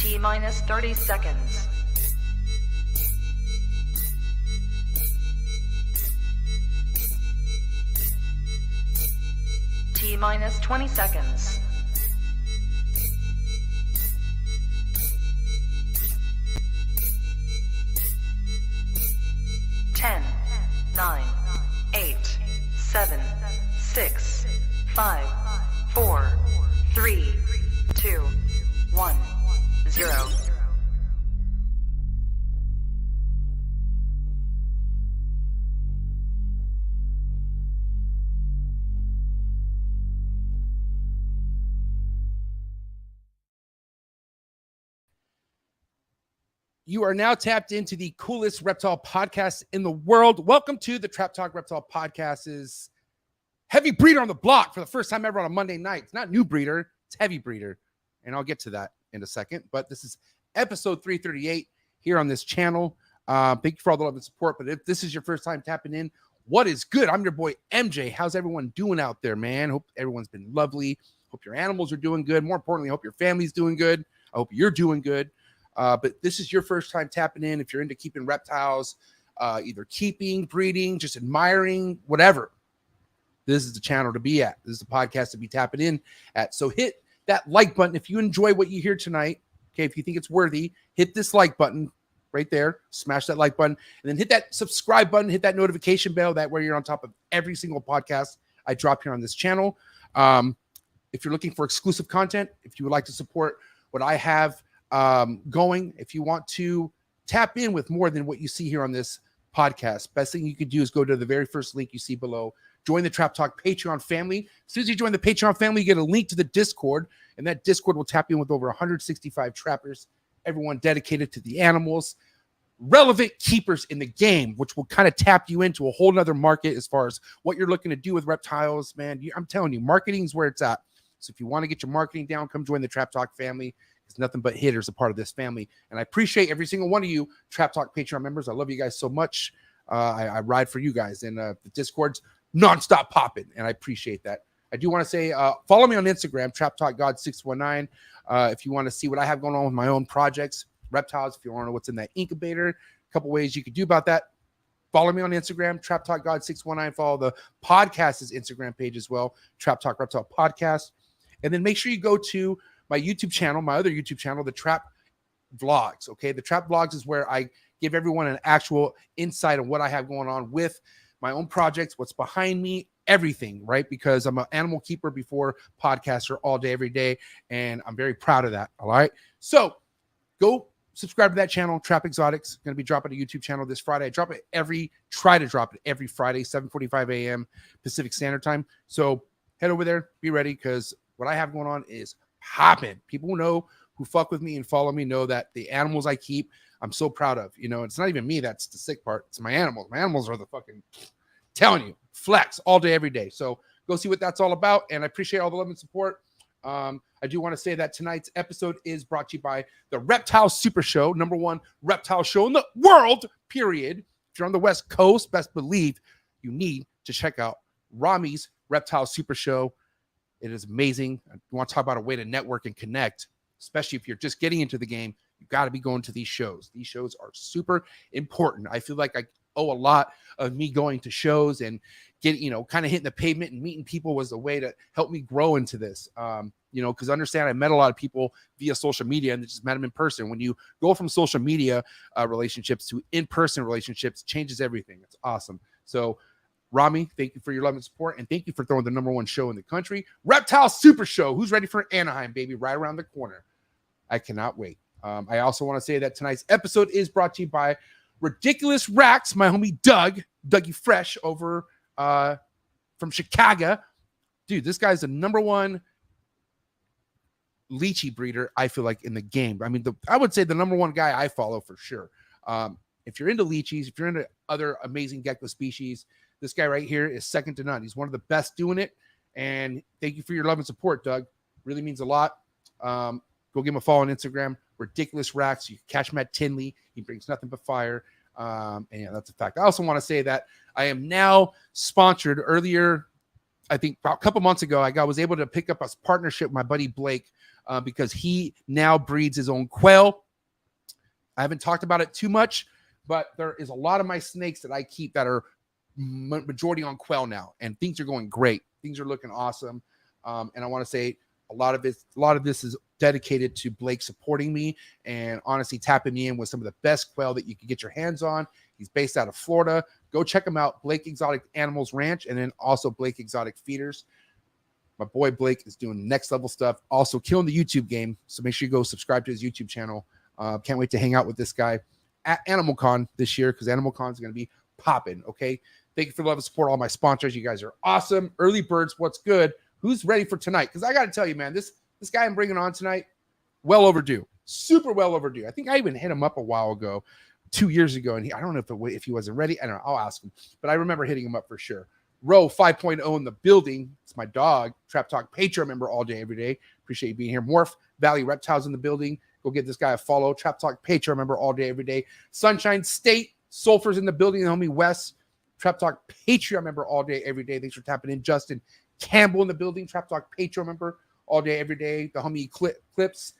T minus 30 seconds. T minus 20 seconds. Ten, 9, 8, 7, 6, 5, 4, 3, 2, 1, 0. You are now tapped into the coolest reptile podcast in the world. Welcome to the Trap Talk Reptile Podcast's heavy breeder on the block for the first time ever on a Monday night. It's not new breeder, it's heavy breeder. And I'll get to that in a second. But this is episode 338 here on this channel. Thank you for all the love and support. But if this is your first time tapping in, what is good? I'm your boy, MJ. How's everyone doing out there, man? Hope everyone's been lovely. Hope your animals are doing good. More importantly, I hope your family's doing good. I hope you're doing good. But this is your first time tapping in. If you're into keeping reptiles, either keeping, breeding, just admiring, whatever, this is the channel to be at. This is the podcast to be tapping in at. So hit that like button if you enjoy what you hear tonight. Okay, if you think it's worthy, hit this like button right there. Smash that like button, and then hit that subscribe button. Hit that notification bell. That way you're on top of every single podcast I drop here on this channel. If you're looking for exclusive content, if you would like to support what I have going, if you want to tap in with more than what you see here on this podcast, best thing you could do is go to the very first link you see below. Join the Trap Talk Patreon family. As soon as you join the Patreon family, you get a link to the Discord, and that Discord will tap you in with over 165 trappers, everyone dedicated to the animals, relevant keepers in the game, which will kind of tap you into a whole nother market as far as what you're looking to do with reptiles, man. I'm telling you, marketing is where it's at. So if you want to get your marketing down, come join the Trap Talk family. It's nothing but hitters a part of this family. And I appreciate every single one of you Trap Talk Patreon members. I love you guys so much. I ride for you guys. And the Discord's nonstop popping, and I appreciate that. I do want to say, follow me on Instagram, TrapTalkGod619. If you want to see what I have going on with my own projects, reptiles, if you want to know what's in that incubator, a couple ways you could do about that. Follow me on Instagram, TrapTalkGod619. Follow the podcast's Instagram page as well, Trap Talk Reptile Podcast. And then make sure you go to my YouTube channel, my other YouTube channel, the Trap Vlogs. Okay, the Trap Vlogs is where I give everyone an actual insight on what I have going on with my own projects, what's behind me, everything, right? Because I'm an animal keeper before podcaster all day, every day, and I'm very proud of that. All right, so go subscribe to that channel, Trap Exotics. Going to be dropping a YouTube channel this Friday. I try to drop it every Friday, 7:45 a.m. Pacific Standard Time. So head over there, be ready, because what I have going on is popping. People who fuck with me and follow me know that the animals I keep, I'm so proud of. You know, it's not even me that's the sick part. It's my animals. My animals are the fucking, telling you, flex all day, every day. So go see what that's all about. And I appreciate all the love and support. I do want to say that tonight's episode is brought to you by the Reptile Super Show, #1 reptile show in the world, period. If you're on the West Coast, best believe you need to check out Rami's Reptile Super Show. It is amazing. I want to talk about a way to network and connect, especially if you're just getting into the game. You got to be going to these shows. These shows are super important. I feel like I owe a lot of me going to shows and getting, kind of hitting the pavement and meeting people was the way to help me grow into this. Because understand, I met a lot of people via social media and just met them in person. When you go from social media relationships to in-person relationships, changes everything. It's awesome. So Rami, thank you for your love and support, and thank you for throwing the #1 show in the country, Reptile Super Show. Who's ready for Anaheim, baby? Right around the corner. I cannot wait. I also want to say that tonight's episode is brought to you by Ridiculous RHACS, my homie Dougie Fresh over from Chicago. Dude, this guy's the #1 lychee breeder, I feel like, in the game. I mean, I would say the #1 guy I follow for sure. If you're into lychees, if you're into other amazing gecko species, this guy right here is second to none. He's one of the best doing it. And thank you for your love and support, Doug. Really means a lot. Go give him a follow on Instagram, Ridiculous RHACS. You can catch him at Tinley. He brings nothing but fire. And yeah, that's a fact. I also want to say that I am now sponsored. Earlier, I think about a couple months ago, I was able to pick up a partnership with my buddy Blake because he now breeds his own quail. I haven't talked about it too much, but there is a lot of my snakes that I keep that are majority on quail now, and things are going great. Things are looking awesome. And I want to say a lot of this is dedicated to Blake supporting me and honestly tapping me in with some of the best quail that you can get your hands on. He's based out of Florida. Go check him out, Blake Exotic Animals Ranch, and then also Blake Exotic Feeders. My boy Blake is doing next level stuff, also killing the YouTube game. So make sure you go subscribe to his YouTube channel. Can't wait to hang out with this guy at AnimalCon this year because AnimalCon is going to be popping. Okay. Thank you for the love and support. All my sponsors. You guys are awesome. Early birds. What's good? Who's ready for tonight? Because I got to tell you, man, this guy I'm bringing on tonight, well overdue, super well overdue. I think I even hit him up a while ago, 2 years ago. And I don't know if he wasn't ready. I don't know. I'll ask him, but I remember hitting him up for sure. Row 5.0 in the building. It's my dog, Trap Talk Patreon member all day, every day. Appreciate you being here. Morph Valley Reptiles in the building. Go give this guy a follow. Trap Talk Patreon member all day, every day. Sunshine State, Sulphur's in the building. The homie Wes, Trap Talk Patreon member all day, every day. Thanks for tapping in. Justin Campbell in the building. Trap Talk Patreon member all day, every day. The homie Clips,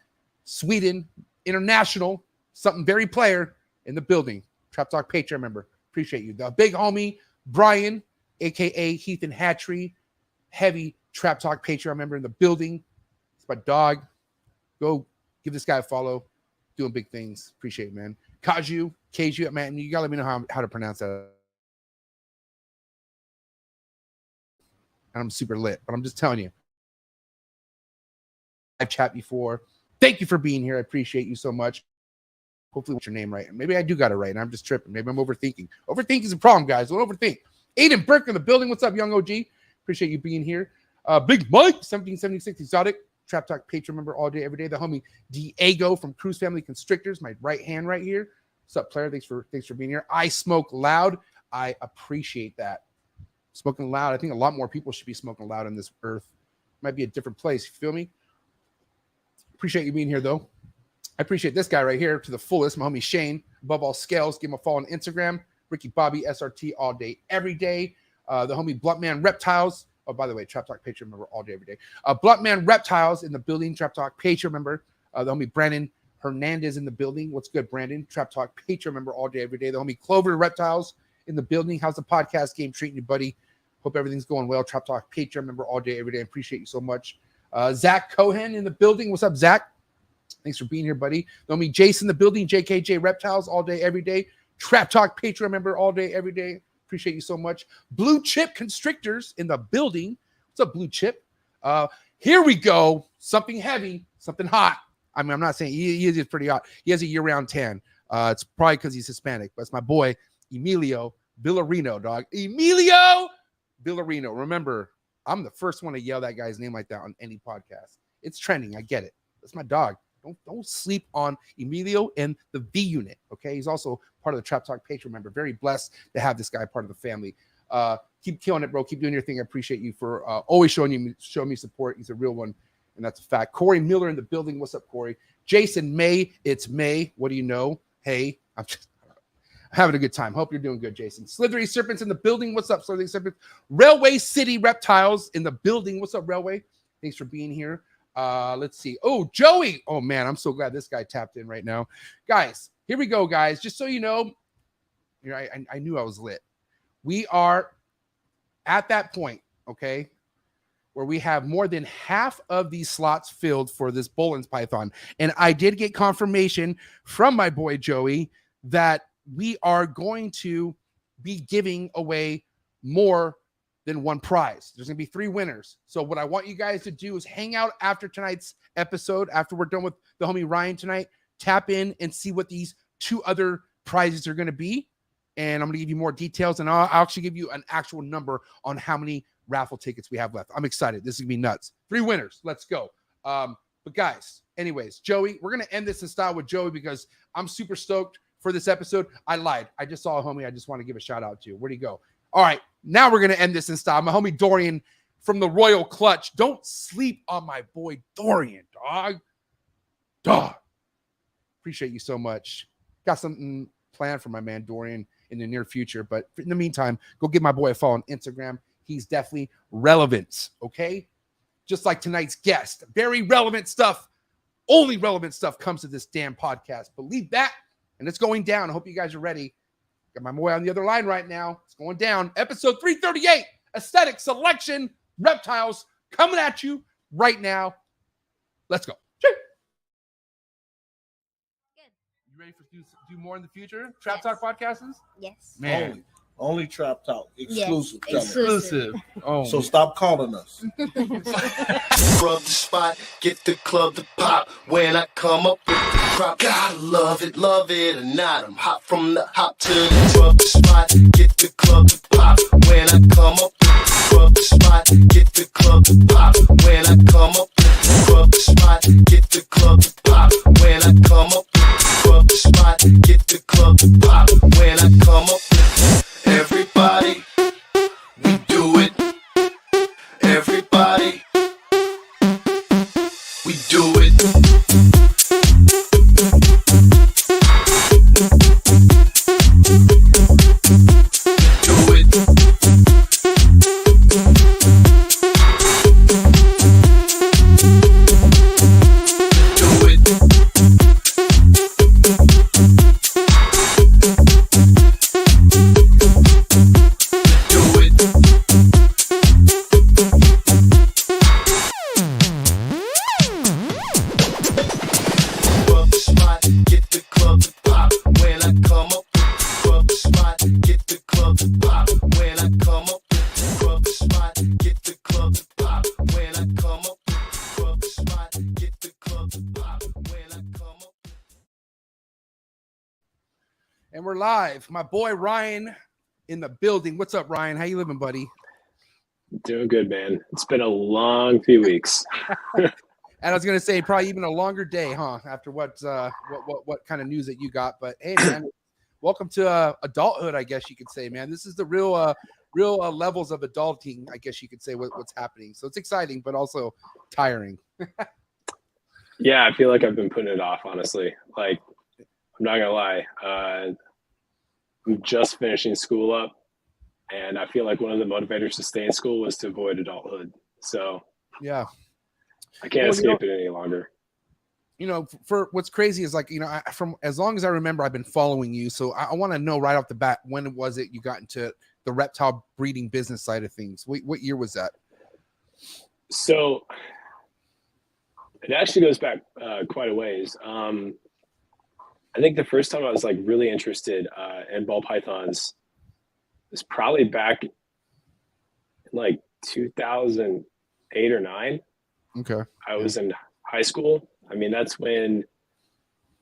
Sweden, International, something very player in the building. Trap Talk Patreon member. Appreciate you. The big homie, Brian, a.k.a. Heath and Hatchery, heavy Trap Talk Patreon member in the building. It's my dog. Go give this guy a follow. Doing big things. Appreciate it, man. Kaju, man, you got to let me know how to pronounce that. I'm super lit, but I'm just telling you. I've chat before. Thank you for being here. I appreciate you so much. Hopefully, what's your name right? Maybe I do got it right, and I'm just tripping. Maybe I'm overthinking. Overthinking is a problem, guys. Don't overthink. Aiden Burke in the building. What's up, young OG? Appreciate you being here. Big Mike, 1776 Exotic, Trap Talk Patreon member all day, every day. The homie Diego from Cruz Family Constrictors, my right hand right here. What's up, player? Thanks for being here. I smoke loud. I appreciate that. Smoking loud. I think a lot more people should be smoking loud on this earth. Might be a different place. You feel me? Appreciate you being here, though. I appreciate this guy right here to the fullest. My homie Shane, above all scales. Give him a follow on Instagram. Ricky Bobby, SRT, all day, every day. The homie Bluntman Reptiles. Oh, by the way, Trap Talk Patreon member all day, every day. Bluntman Reptiles in the building. Trap Talk Patreon member. The homie Brandon Hernandez in the building. What's good, Brandon? Trap Talk Patreon member all day, every day. The homie Clover Reptiles in the building. How's the podcast game treating you, buddy? Hope everything's going well. Trap Talk Patreon member all day, every day. I appreciate you so much. Zach Cohen in the building. What's up, Zach? Thanks for being here, buddy. The homie Jason in the building. JKJ Reptiles all day, every day. Trap Talk Patreon member all day, every day. Appreciate you so much. Blue Chip Constrictors in the building. What's up, Blue Chip? Here we go. Something heavy, something hot. I mean, I'm not saying he is pretty hot. He has a year-round tan. It's probably because he's Hispanic, but it's my boy, Emilio Villarino, dog. Emilio Villarino. Remember, I'm the first one to yell that guy's name like that on any podcast. It's trending. I get it. That's my dog. Don't sleep on Emilio and the V unit. Okay, he's also part of the Trap Talk Patreon member. Very blessed to have this guy part of the family. Keep killing it, bro. Keep doing your thing. I appreciate you for always showing me support. He's a real one, and that's a fact. Corey Miller in the building. What's up, Corey? Jason May. It's May. What do you know? Hey, I'm just having a good time. Hope you're doing good, Jason. Slithery Serpents in the building. What's up, Slithery Serpents? Railway City Reptiles in the building. What's up, Railway? Thanks for being here. Let's see. Oh, Joey. Oh, man, I'm so glad this guy tapped in right now. Guys, here we go, guys. Just so you know, I knew I was lit. We are at that point, okay, where we have more than half of these slots filled for this Bolin's Python. And I did get confirmation from my boy Joey that we are going to be giving away more than one prize. There's going to be 3 winners. So what I want you guys to do is hang out after tonight's episode, after we're done with the homie Ryan tonight, tap in and see what these 2 other prizes are going to be. And I'm going to give you more details, and I'll actually give you an actual number on how many raffle tickets we have left. I'm excited. This is going to be nuts. 3 winners. Let's go. But guys, anyways, Joey, we're going to end this in style with Joey because I'm super stoked for this episode. I lied. I just saw a homie I just want to give a shout out to. Where'd he go? All right. Now we're going to end this in style. My homie Dorian from the Royal Clutch. Don't sleep on my boy Dorian, dog. Dog. Appreciate you so much. Got something planned for my man Dorian in the near future. But in the meantime, go give my boy a follow on Instagram. he's definitely relevant. Okay, just like tonight's guest, very relevant stuff. Only relevant stuff comes to this damn podcast. Believe that, and it's going down. I hope you guys are ready. Got my boy on the other line right now. It's going down. Episode 338, Aesthetic Selection, Reptiles, coming at you right now. Let's go. Good. You ready for do more in the future? Trap Talk podcasts? Yes. Man. Only Trap Talk. Exclusive. Yes, Exclusive. Oh. So stop calling us. Rub the spot, get the club to pop. When I come up with the crop, gotta love it or not. I'm hot from the hop to the rub the spot, get the club to pop. When I come up with the rub the spot, get the club to pop. When I come up with the rub the spot, get the club to pop. When I come up with the rub the spot, get the club to pop. When I come up with everybody, we do it. Everybody, we do it. Do it. Do it. And we're live. My boy Ryan in the building. What's up, Ryan? How you living, buddy? Doing good, man. It's been a long few weeks. And I was gonna say probably even a longer day, huh? After what kind of news that you got. But hey, man, welcome to adulthood, I guess you could say, man. This is the real levels of adulting, I guess you could say, what's happening. So it's exciting, but also tiring. Yeah, I feel like I've been putting it off, honestly. Like, I'm not gonna lie. I'm just finishing school up, and I feel like one of the motivators to stay in school was to avoid adulthood. So yeah, I can't escape it any longer. You know, for what's crazy is, like, you know, from as long as I remember, I've been following you. So I want to know right off the bat, when was it you got into the reptile breeding business side of things? What year was that? So it actually goes back quite a ways. I think the first time I was like really interested in ball pythons was probably back in like 2008 or 9. Okay. I was in high school. I mean, that's when,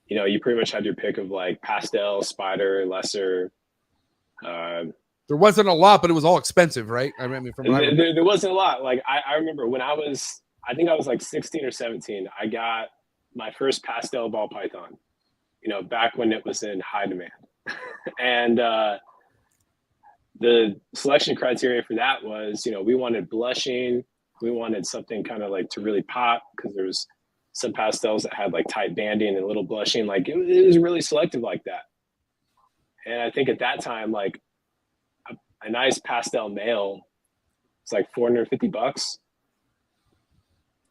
you know, you pretty much had your pick of like pastel, spider, lesser. There wasn't a lot, but it was all expensive, right? I mean, there wasn't a lot. Like I remember when I think I was like 16 or 17, I got my first pastel ball python, you know, back when it was in high demand. And the selection criteria for that was, you know, we wanted blushing. We wanted something kind of like to really pop, because there was some pastels that had like tight banding and little blushing. Like it was really selective like that. And I think at that time, like a nice pastel male was like $450.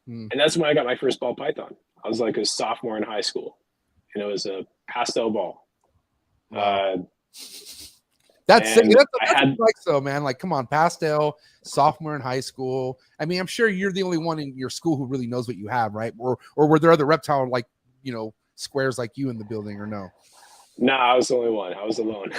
And that's when I got my first ball python. I was like a sophomore in high school, and it was a pastel ball. That's like, so, man, like, come on, pastel, sophomore in high school. I mean, I'm sure you're the only one in your school who really knows what you have, right? Or were there other reptile, like, you know, squares like you in the building, or no? No, I was the only one. I was alone.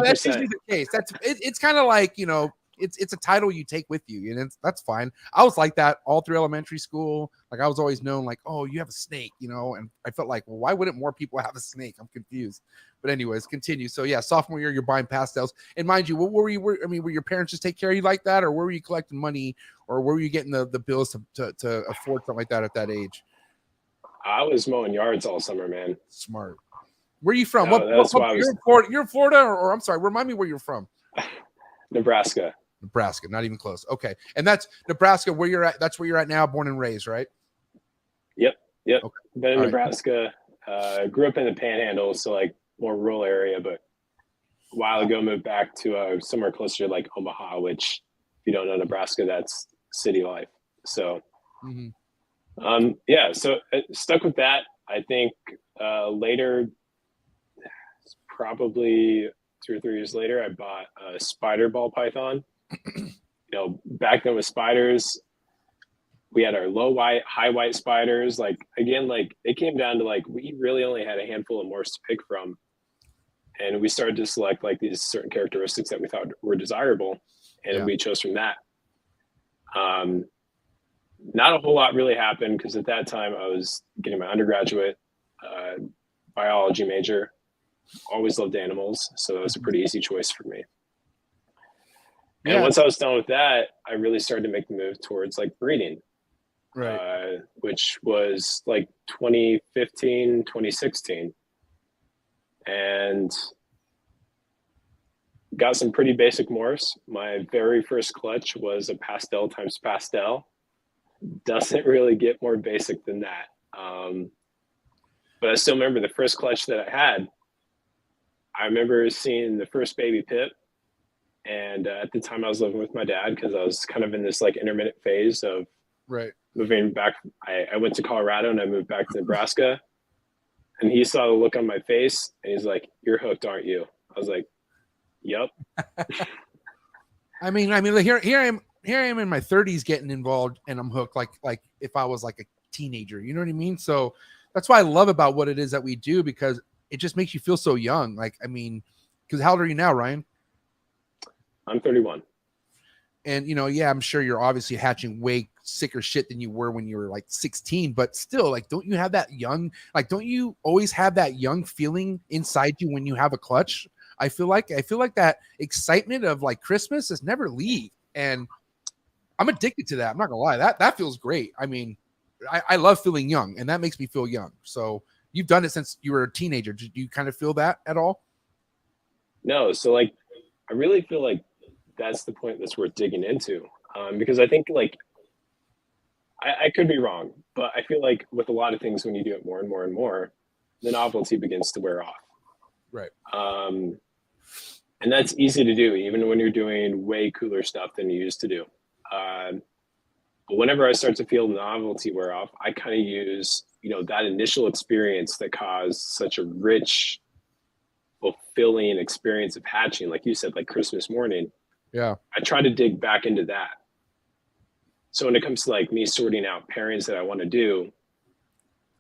That's usually the case. It's kind of like, you know, it's a title you take with you, and that's fine. I was like that all through elementary school. Like, I was always known like, oh, you have a snake, you know, and I felt like, well, why wouldn't more people have a snake? I'm confused. But anyways, continue. So yeah, sophomore year, you're buying pastels, and mind you, what were you? I mean, were your parents just take care of you like that, or were you collecting money, or were you getting the bills to afford something like that at that age? I was mowing yards all summer, man. Smart. Where are you from? No, You're in Florida, or I'm sorry, remind me where you're from. Nebraska. Nebraska, not even close. Okay, and that's Nebraska, where you're at. That's where you're at now, born and raised, right? Yep. Okay. Been in Nebraska. Grew up in the Panhandle, so like more rural area, but a while ago moved back to somewhere closer to like Omaha, which you don't know Nebraska, that's city life. So, Mm-hmm. yeah, so stuck with that. I think later, probably 2 or 3 years later, I bought a spider ball python. Back then with spiders, we had our low white, high white spiders. Like, again, like it came down to like, we really only had a handful of morphs to pick from. And we started to select like these certain characteristics that we thought were desirable. And we chose from that. Not a whole lot really happened because at that time I was getting my undergraduate biology major. Always loved animals, so it was a pretty easy choice for me. And once I was done with that, I really started to make the move towards like breeding, Right. Which was like 2015, 2016, and got some pretty basic morphs. My very first clutch was a pastel times pastel. Doesn't really get more basic than that. But I still remember the first clutch that I had. I remember seeing the first baby pip. And at the time I was living with my dad because I was kind of in this like intermittent phase of moving back. I went to Colorado and I moved back to Nebraska. And he saw the look on my face and he's like, "You're hooked, aren't you?" I was like, "Yep." I mean, here I am in my 30s getting involved and I'm hooked like if I was like a teenager, you know what I mean? So that's what I love about what it is that we do, because it just makes you feel so young. Like, I mean, because how old are you now, Ryan? I'm 31. And, I'm sure you're obviously hatching way sicker shit than you were when you were like 16, but still, like, don't you have that young, like, don't you always have that young feeling inside you when you have a clutch? I feel like that excitement of like Christmas is never leave. And I'm addicted to that. I'm not gonna lie. That feels great. I mean, I love feeling young, and that makes me feel young. So you've done it since you were a teenager. Did you kind of feel that at all? No. So like, I really feel like that's the point that's worth digging into, because I think like I could be wrong, but I feel like with a lot of things, when you do it more and more and more, the novelty begins to wear off. Right. And that's easy to do, even when you're doing way cooler stuff than you used to do. But whenever I start to feel the novelty wear off, I kind of use, that initial experience that caused such a rich, fulfilling experience of hatching, like you said, like Christmas morning. Yeah. I try to dig back into that. So when it comes to like me sorting out pairings that I want to do,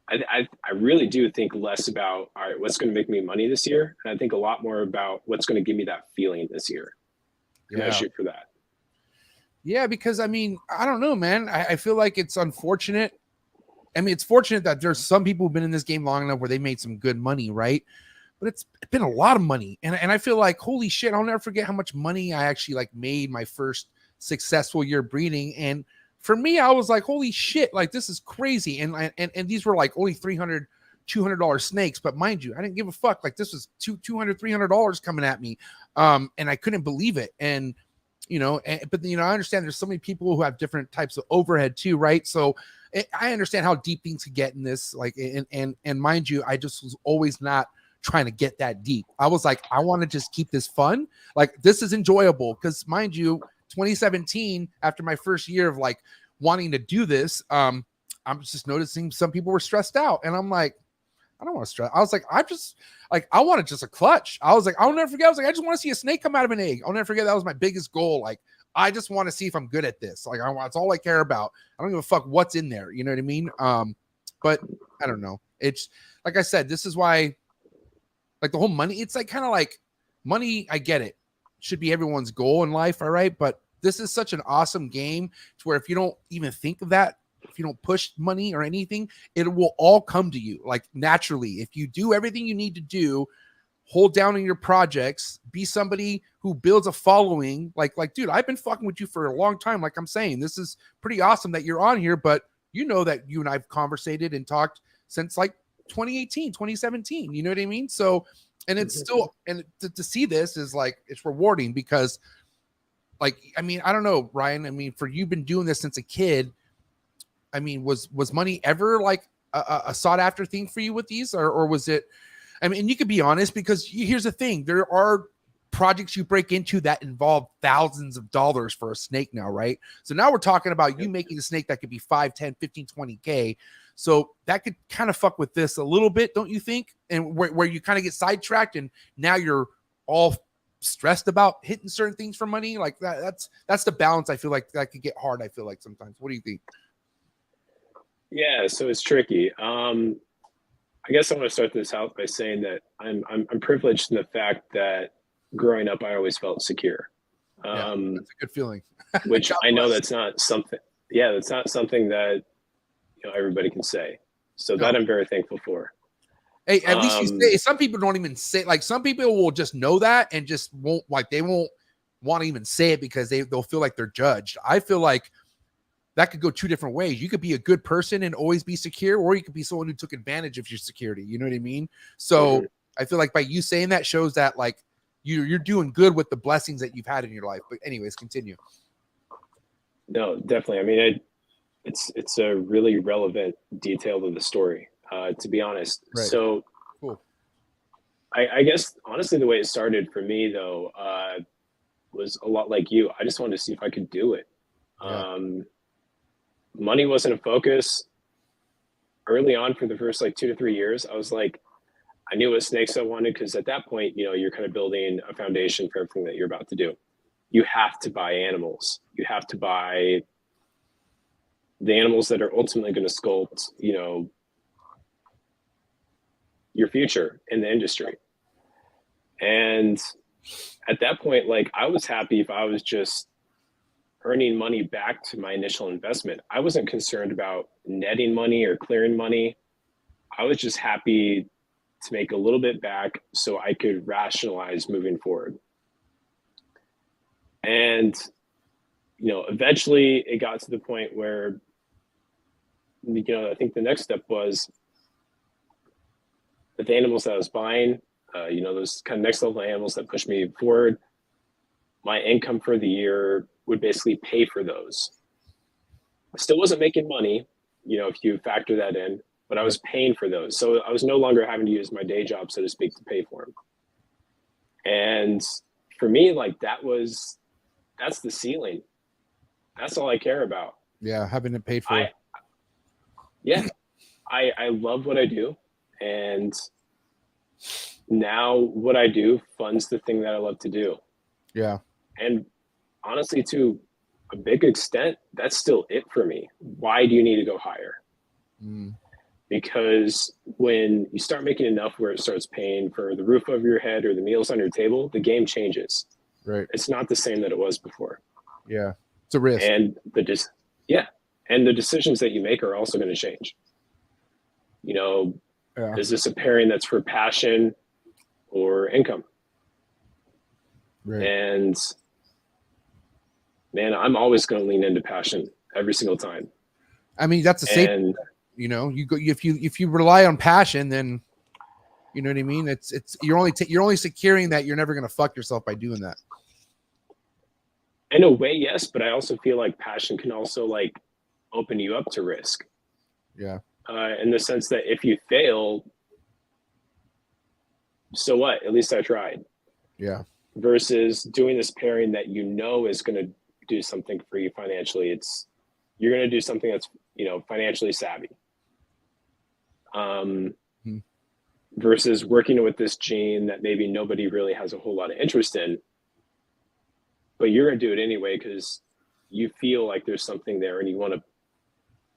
I really do think less about, all right, what's going to make me money this year? And I think a lot more about what's going to give me that feeling this year. And I shoot for that. Yeah, because I mean, I don't know, man. I feel like it's unfortunate. I mean, it's fortunate that there's some people who've been in this game long enough where they made some good money, right? But it's been a lot of money. And I feel like, holy shit, I'll never forget how much money I actually like made my first successful year breeding. And for me, I was like, holy shit, like this is crazy. And these were like only $200 snakes. But mind you, I didn't give a fuck. Like this was $200 coming at me. And I couldn't believe it. And, but I understand there's so many people who have different types of overhead too, right? So I understand how deep things could get in this. Like, and mind you, I just was always not trying to get that deep. I was like, I want to just keep this fun. Like this is enjoyable. Because mind you, 2017, after my first year of like wanting to do this, I'm just noticing some people were stressed out. And I'm like, I don't want to stress. I was like, I wanted just a clutch. I was like, I'll never forget. I was like, I just want to see a snake come out of an egg. I'll never forget. That was my biggest goal. Like, I just want to see if I'm good at this. Like, that's all I care about. I don't give a fuck what's in there. You know what I mean? But I don't know. It's like I said, this is why, like the whole money, it's like kind of like money. I get it. Should be everyone's goal in life. All right. But this is such an awesome game to where if you don't even think of that, if you don't push money or anything, it will all come to you like naturally. If you do everything you need to do, hold down on your projects, be somebody who builds a following. Like, dude, I've been fucking with you for a long time. Like I'm saying, this is pretty awesome that you're on here, but you know that you and I've conversated and talked since like 2018, 2017. You know what I mean? So, and it's still, and to see this is like, it's rewarding because like, I mean, I don't know, Ryan, I mean, for you've been doing this since a kid. I mean, was money ever like a sought after thing for you with these or was it, I mean, you could be honest because here's the thing. There are projects you break into that involve thousands of dollars for a snake now, right? So now we're talking about you making a snake that could be 5, 10, 15, 20K. So that could kind of fuck with this a little bit, don't you think? And where you kind of get sidetracked and now you're all stressed about hitting certain things for money. Like that's the balance. I feel like that could get hard. I feel like sometimes. What do you think? Yeah, so it's tricky. I guess I want to start this out by saying that I'm privileged in the fact that growing up I always felt secure. That's a good feeling. Which I know that's not something. Yeah, that's not something that everybody can say. So that I'm very thankful for. Hey, at least you say. Some people don't even say. Like some people will just know that and just won't. Like they won't want to even say it because they'll feel like they're judged. I feel like that could go two different ways. You could be a good person and always be secure, or you could be someone who took advantage of your security. You know what I mean? So I feel like by you saying that shows that like you're doing good with the blessings that you've had in your life. But anyways, continue. No, definitely. I mean, it's a really relevant detail of the story, to be honest. Right. So cool. I guess honestly, the way it started for me though, was a lot like you. I just wanted to see if I could do it. Yeah. Money wasn't a focus early on for the first like 2 to 3 years. I was like, I knew what snakes I wanted because at that point, you're kind of building a foundation for everything that you're about to do. You have to buy animals. You have to buy the animals that are ultimately going to sculpt, your future in the industry. And at that point, like I was happy if I was just earning money back to my initial investment. I wasn't concerned about netting money or clearing money. I was just happy to make a little bit back so I could rationalize moving forward. And, eventually it got to the point where, I think the next step was that the animals that I was buying, those kind of next level animals that pushed me forward, my income for the year would basically pay for those. I still wasn't making money, if you factor that in, but I was paying for those. So I was no longer having to use my day job, so to speak, to pay for them. And for me, like that's the ceiling. That's all I care about. Yeah, having it paid for. I love what I do. And now what I do funds the thing that I love to do. Yeah. And honestly, to a big extent, that's still it for me. Why do you need to go higher? Because when you start making enough where it starts paying for the roof over your head or the meals on your table, the game changes. Right. It's not the same that it was before. Yeah. It's a risk. And the decisions that you make are also going to change. Is this a pairing that's for passion or income? Right. And man, I'm always going to lean into passion every single time. I mean, that's a safe. You go if you rely on passion, then you know what I mean. You're only securing that you're never going to fuck yourself by doing that. In a way, yes, but I also feel like passion can also like open you up to risk. Yeah. In the sense that if you fail, so what? At least I tried. Yeah. Versus doing this pairing that is going to do something for you financially. You're going to do something that's financially savvy. Versus working with this gene that maybe nobody really has a whole lot of interest in, but you're going to do it anyway because you feel like there's something there and you want to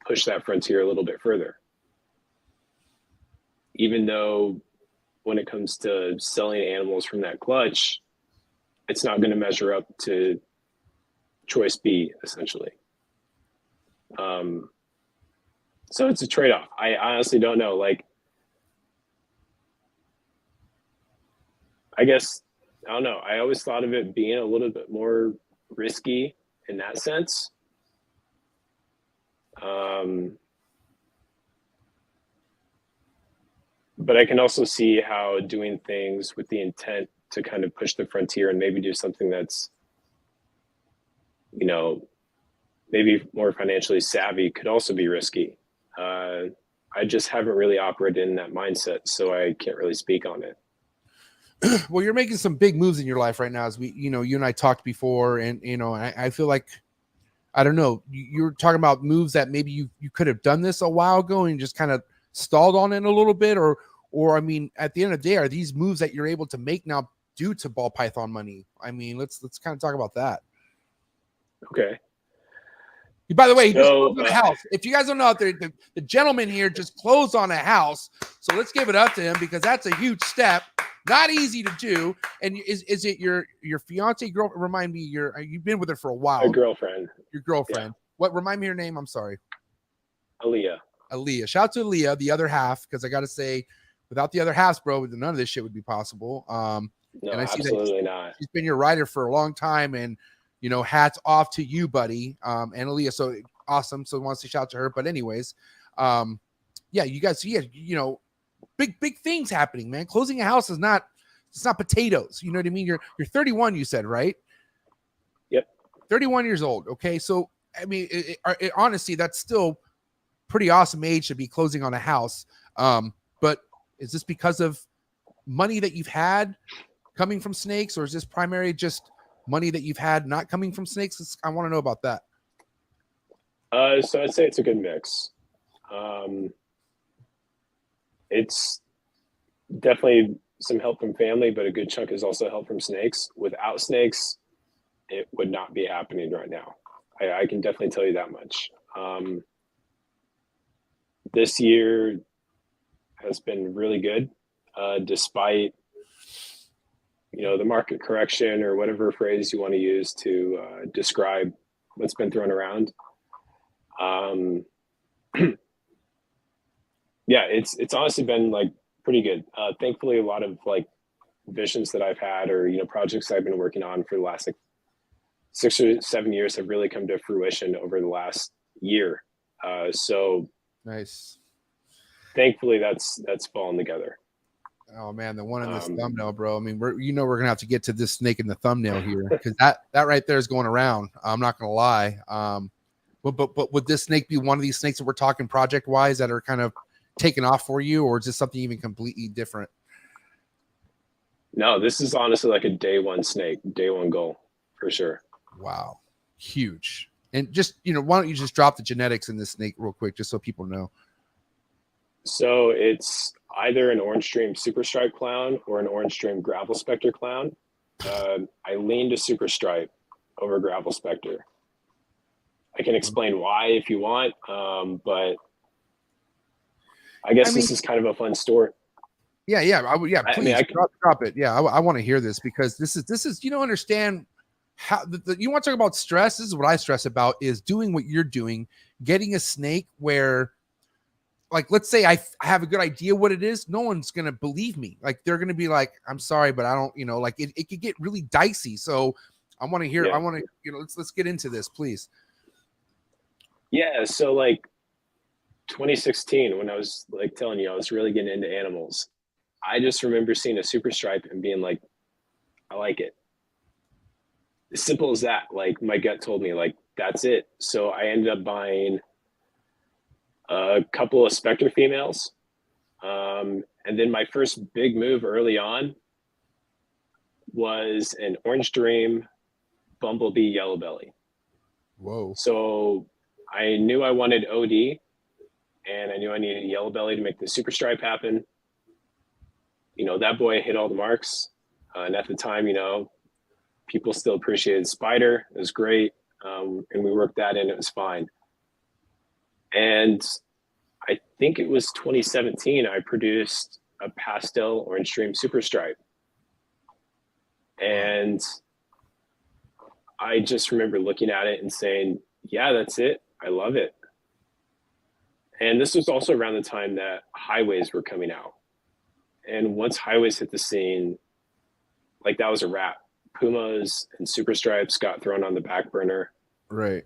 push that frontier a little bit further. Even though when it comes to selling animals from that clutch, it's not going to measure up to choice B, essentially. So it's a trade-off. I honestly don't know. Like, I guess, I don't know. I always thought of it being a little bit more risky in that sense. But I can also see how doing things with the intent to kind of push the frontier and maybe do something that's, maybe more financially savvy could also be risky. I just haven't really operated in that mindset, so I can't really speak on it. well, you're making some big moves in your life right now, as we, you and I talked before, and I feel like, I don't know, you're talking about moves that maybe you could have done this a while ago and just kind of stalled on it a little bit, or I mean, at the end of the day, are these moves that you're able to make now due to ball python money? I mean, let's kind of talk about that. Okay. By the way, he just closed on a house. If you guys don't know out there, the gentleman here just closed on a house. So let's give it up to him, because that's a huge step. Not easy to do. And is it your fiance girl? Remind me, you've been with her for a while. My girlfriend. Your girlfriend. Yeah. What? Remind me her name. I'm sorry. Aaliyah. Shout out to Aaliyah, the other half, because I got to say, without the other halves, bro, none of this shit would be possible. No, and I see absolutely not. She's been your rider for a long time, and hats off to you, buddy. And Aaliyah, so awesome. So wants to shout out to her. But anyways, yeah, you guys, big things happening, man. Closing a house it's not potatoes. You know what I mean? You're 31, you said, right? Yep. 31 years old. Okay. So, I mean, honestly, that's still pretty awesome age to be closing on a house. But is this because of money that you've had coming from snakes, or is this primarily just money that you've had not coming from snakes? I want to know about that. So I'd say it's a good mix. It's definitely some help from family, but a good chunk is also help from snakes. Without snakes, it would not be happening right now. I can definitely tell you that much. This year has been really good, despite the market correction, or whatever phrase you want to use to describe what's been thrown around. Yeah, it's honestly been like pretty good. Thankfully, a lot of like visions that I've had, or projects I've been working on for the last 6 or 7 years have really come to fruition over the last year. So nice. Thankfully, that's fallen together. Oh man, the one in this thumbnail, bro. I mean, we're gonna have to get to this snake in the thumbnail here, because that right there is going around. I'm not gonna lie. But would this snake be one of these snakes that we're talking project wise that are kind of taken off for you, or is this something even completely different? No, this is honestly like a day one snake, day one goal for sure. Wow, huge. And just why don't you just drop the genetics in this snake real quick, just so people know? So it's either an orange stream super stripe clown or an orange stream gravel specter clown. I lean to super stripe over gravel specter. I can explain why if you want, but I guess this is kind of a fun story. Yeah, I would. Yeah, please drop it. Yeah, I want to hear this, because this is understand how you want to talk about stress. This is what I stress about, is doing what you're doing, getting a snake where, like, let's say I have a good idea what it is. No one's going to believe me. Like, they're going to be like, I'm sorry, but I don't, like it could get really dicey. So I want to hear, I want to, let's get into this, please. Yeah. So like 2016, when I was like telling you, I was really getting into animals. I just remember seeing a super stripe and being like, I like it. As simple as that. Like, my gut told me, like, that's it. So I ended up buying a couple of specter females. And then my first big move early on was an orange dream bumblebee yellow belly. Whoa. So I knew I wanted OD, and I knew I needed a yellow belly to make the super stripe happen. That boy hit all the marks. And at the time, people still appreciated spider. It was great. And we worked that in. It was fine. And I think it was 2017, I produced a pastel orange stream super stripe. And I just remember looking at it and saying, yeah, that's it. I love it. And this was also around the time that highways were coming out. And once highways hit the scene, like, that was a wrap. Pumas and super stripes got thrown on the back burner. Right.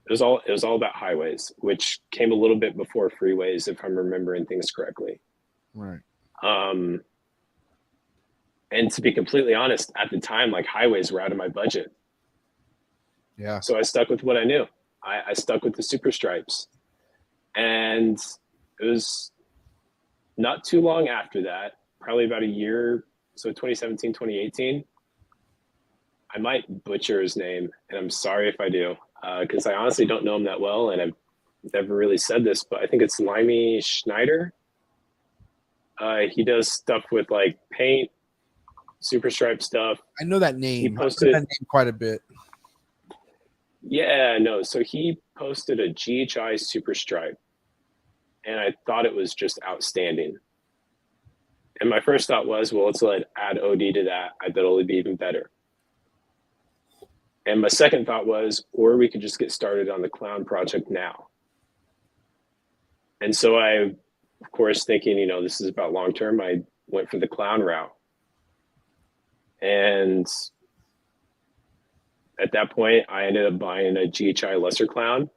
It was all about highways, which came a little bit before freeways, if I'm remembering things correctly. Right. And to be completely honest, at the time, like, highways were out of my budget. Yeah. So I stuck with what I knew. I stuck with the super stripes. And it was not too long after that, probably about a year, So 2017, 2018. I might butcher his name, and I'm sorry if I do, because I honestly don't know him that well, and I've never really said this, but I think it's Limey Schneider. He does stuff with like paint, super stripe stuff. I know that name. He posted I've heard that name quite a bit. Yeah, no. So he posted a GHI super stripe, and I thought it was just outstanding. And my first thought was, well, let's add OD to that. I bet it'll be even better. And my second thought was, or we could just get started on the clown project now. And so I, of course, thinking, you know, this is about long term, I went for the clown route. And at that point, I ended up buying a GHI lesser clown.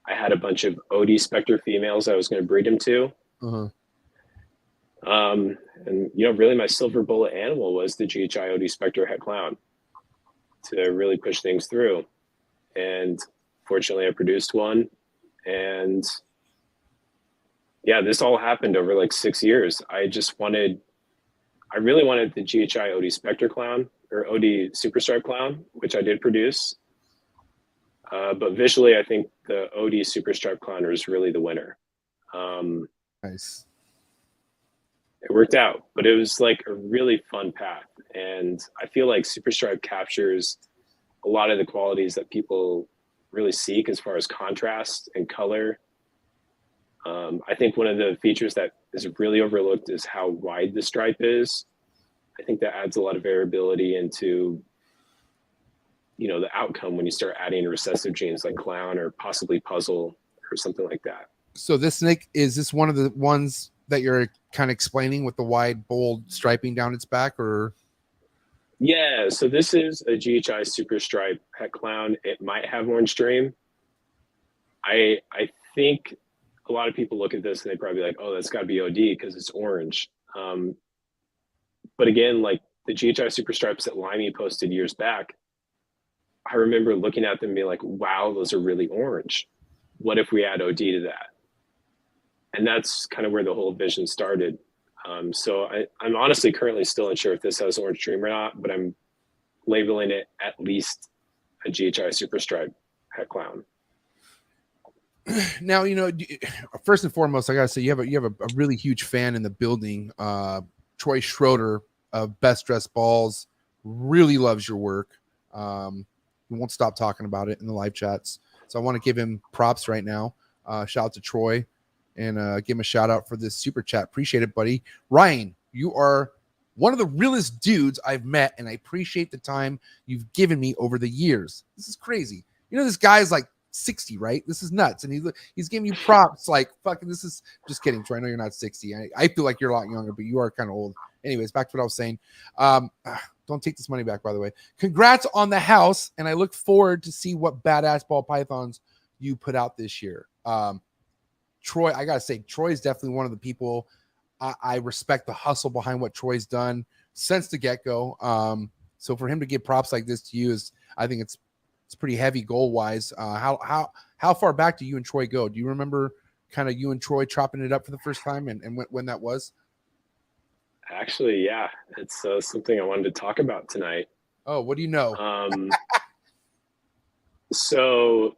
I had a bunch of OD Spectre females I was going to breed him to. Uh-huh. And, you know, really my silver bullet animal was the GHI OD Spectre het clown to really push things through. And fortunately, I produced one. And yeah, this all happened over like 6 years. I really wanted the GHI OD Spectre clown or OD Super Stripe clown, which I did produce. But visually, I think the OD Super Stripe clown was really the winner. Nice. It worked out, but it was like a really fun path. And I feel like Super Stripe captures a lot of the qualities that people really seek as far as contrast and color. I think one of the features that is really overlooked is how wide the stripe is. I think that adds a lot of variability into, you know, the outcome when you start adding recessive genes like clown or possibly puzzle or something like that. So this snake, is this one of the ones that you're kind of explaining with the wide, bold striping down its back, or? Yeah, so this is a GHI Super Stripe het clown. It might have orange stream. I think a lot of people look at this and they probably like, oh, that's got to be OD because it's orange. But again, like the GHI Super Stripes that Limey posted years back, I remember looking at them and being like, wow, those are really orange. What if we add OD to that? And that's kind of where the whole vision started. So I'm honestly currently still unsure if this has orange stream or not, but I'm labeling it at least a GHI Super Stripe het clown. Now, you know, first and foremost, I gotta say you have a really huge fan in the building. Troy Schroeder of Best Dressed Balls really loves your work. We won't stop talking about it in the live chats. So I want to give him props right now. Shout out to Troy and give him a shout out for this super chat. Appreciate it, buddy. Ryan, you are one of the realest dudes I've met, and I appreciate the time you've given me over the years. This is crazy. You know, this guy's like 60, right? This is nuts. And he's giving you props like fucking, this is just kidding, Troy. I know you're not 60. I feel like you're a lot younger, but you are kind of old. Anyways, back to what I was saying. Don't take this money back, by the way. Congrats on the house, and I look forward to see what badass ball pythons you put out this year. Troy, I gotta say, Troy is definitely one of the people I respect the hustle behind what Troy's done since the get-go. So for him to give props like this to you is, I think it's pretty heavy goal wise. How far back do you and Troy go? Do you remember kind of you and Troy chopping it up for the first time and when that was? Actually, yeah, it's something I wanted to talk about tonight. Oh, what do you know? So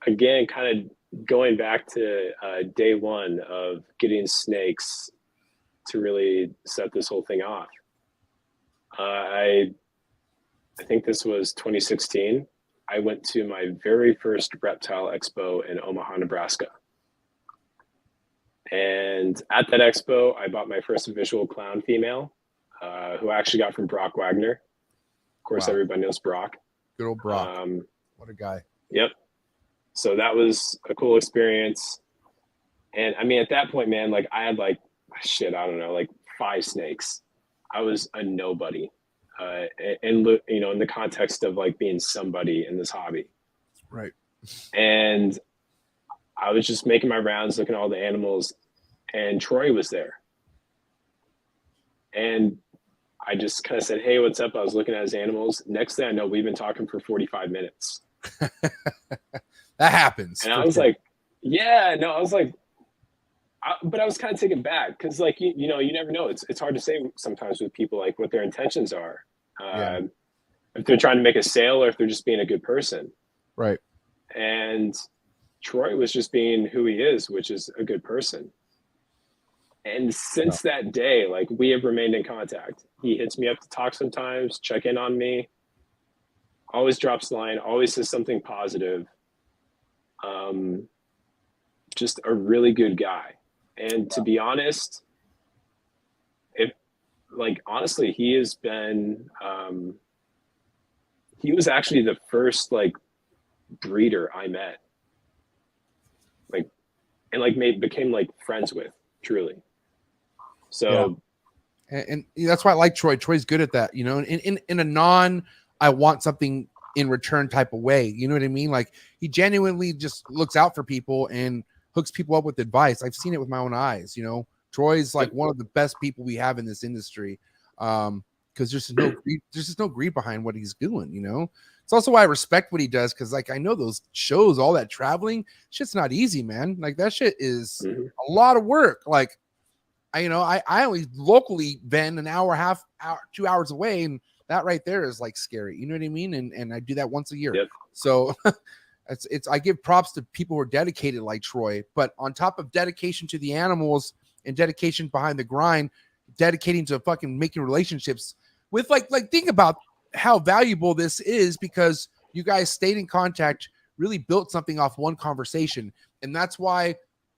again, kind of going back to day one of getting snakes to really set this whole thing off. I think this was 2016. I went to my very first reptile expo in Omaha, Nebraska. And at that expo, I bought my first visual clown female, who I actually got from Brock Wagner. Of course, Everybody knows Brock. Good old Brock. What a guy. Yep. So that was a cool experience. And I mean, at that point, man, like I had like, shit, I don't know, like 5 snakes. I was a nobody. And you know, in the context of like being somebody in this hobby. Right. And I was just making my rounds, looking at all the animals, and Troy was there. And I just kind of said, hey, what's up? I was looking at his animals. Next thing I know, we've been talking for 45 minutes. That happens. And I was like, yeah, no, I was like, but I was kind of taken back because, like, you know, you never know. It's hard to say sometimes with people, like, what their intentions are. If they're trying to make a sale or if they're just being a good person. Right. And Troy was just being who he is, which is a good person. And since that day, like, we have remained in contact. He hits me up to talk sometimes, check in on me, always drops the line, always says something positive. Just a really good guy. And to be honest, honestly, he has been, he was actually the first, like, breeder I met, like, and like became like friends with, truly. So and that's why I like Troy. Troy's good at that, you know, in a non I want something in return type of way, you know what I mean? Like, he genuinely just looks out for people and hooks people up with advice. I've seen it with my own eyes, you know. Troy's like one of the best people we have in this industry, because there's just no greed behind what he's doing, you know. It's also why I respect what he does, because, like, I know those shows, all that traveling, shit's not easy, man. Like, that shit is a lot of work. Like, I only locally been an hour, 2 hours away, and that right there is like scary. You know what I mean? And I do that once a year. Yep. So I give props to people who are dedicated like Troy, but on top of dedication to the animals and dedication behind the grind, dedicating to fucking making relationships with, like think about how valuable this is, because you guys stayed in contact, really built something off one conversation. And that's why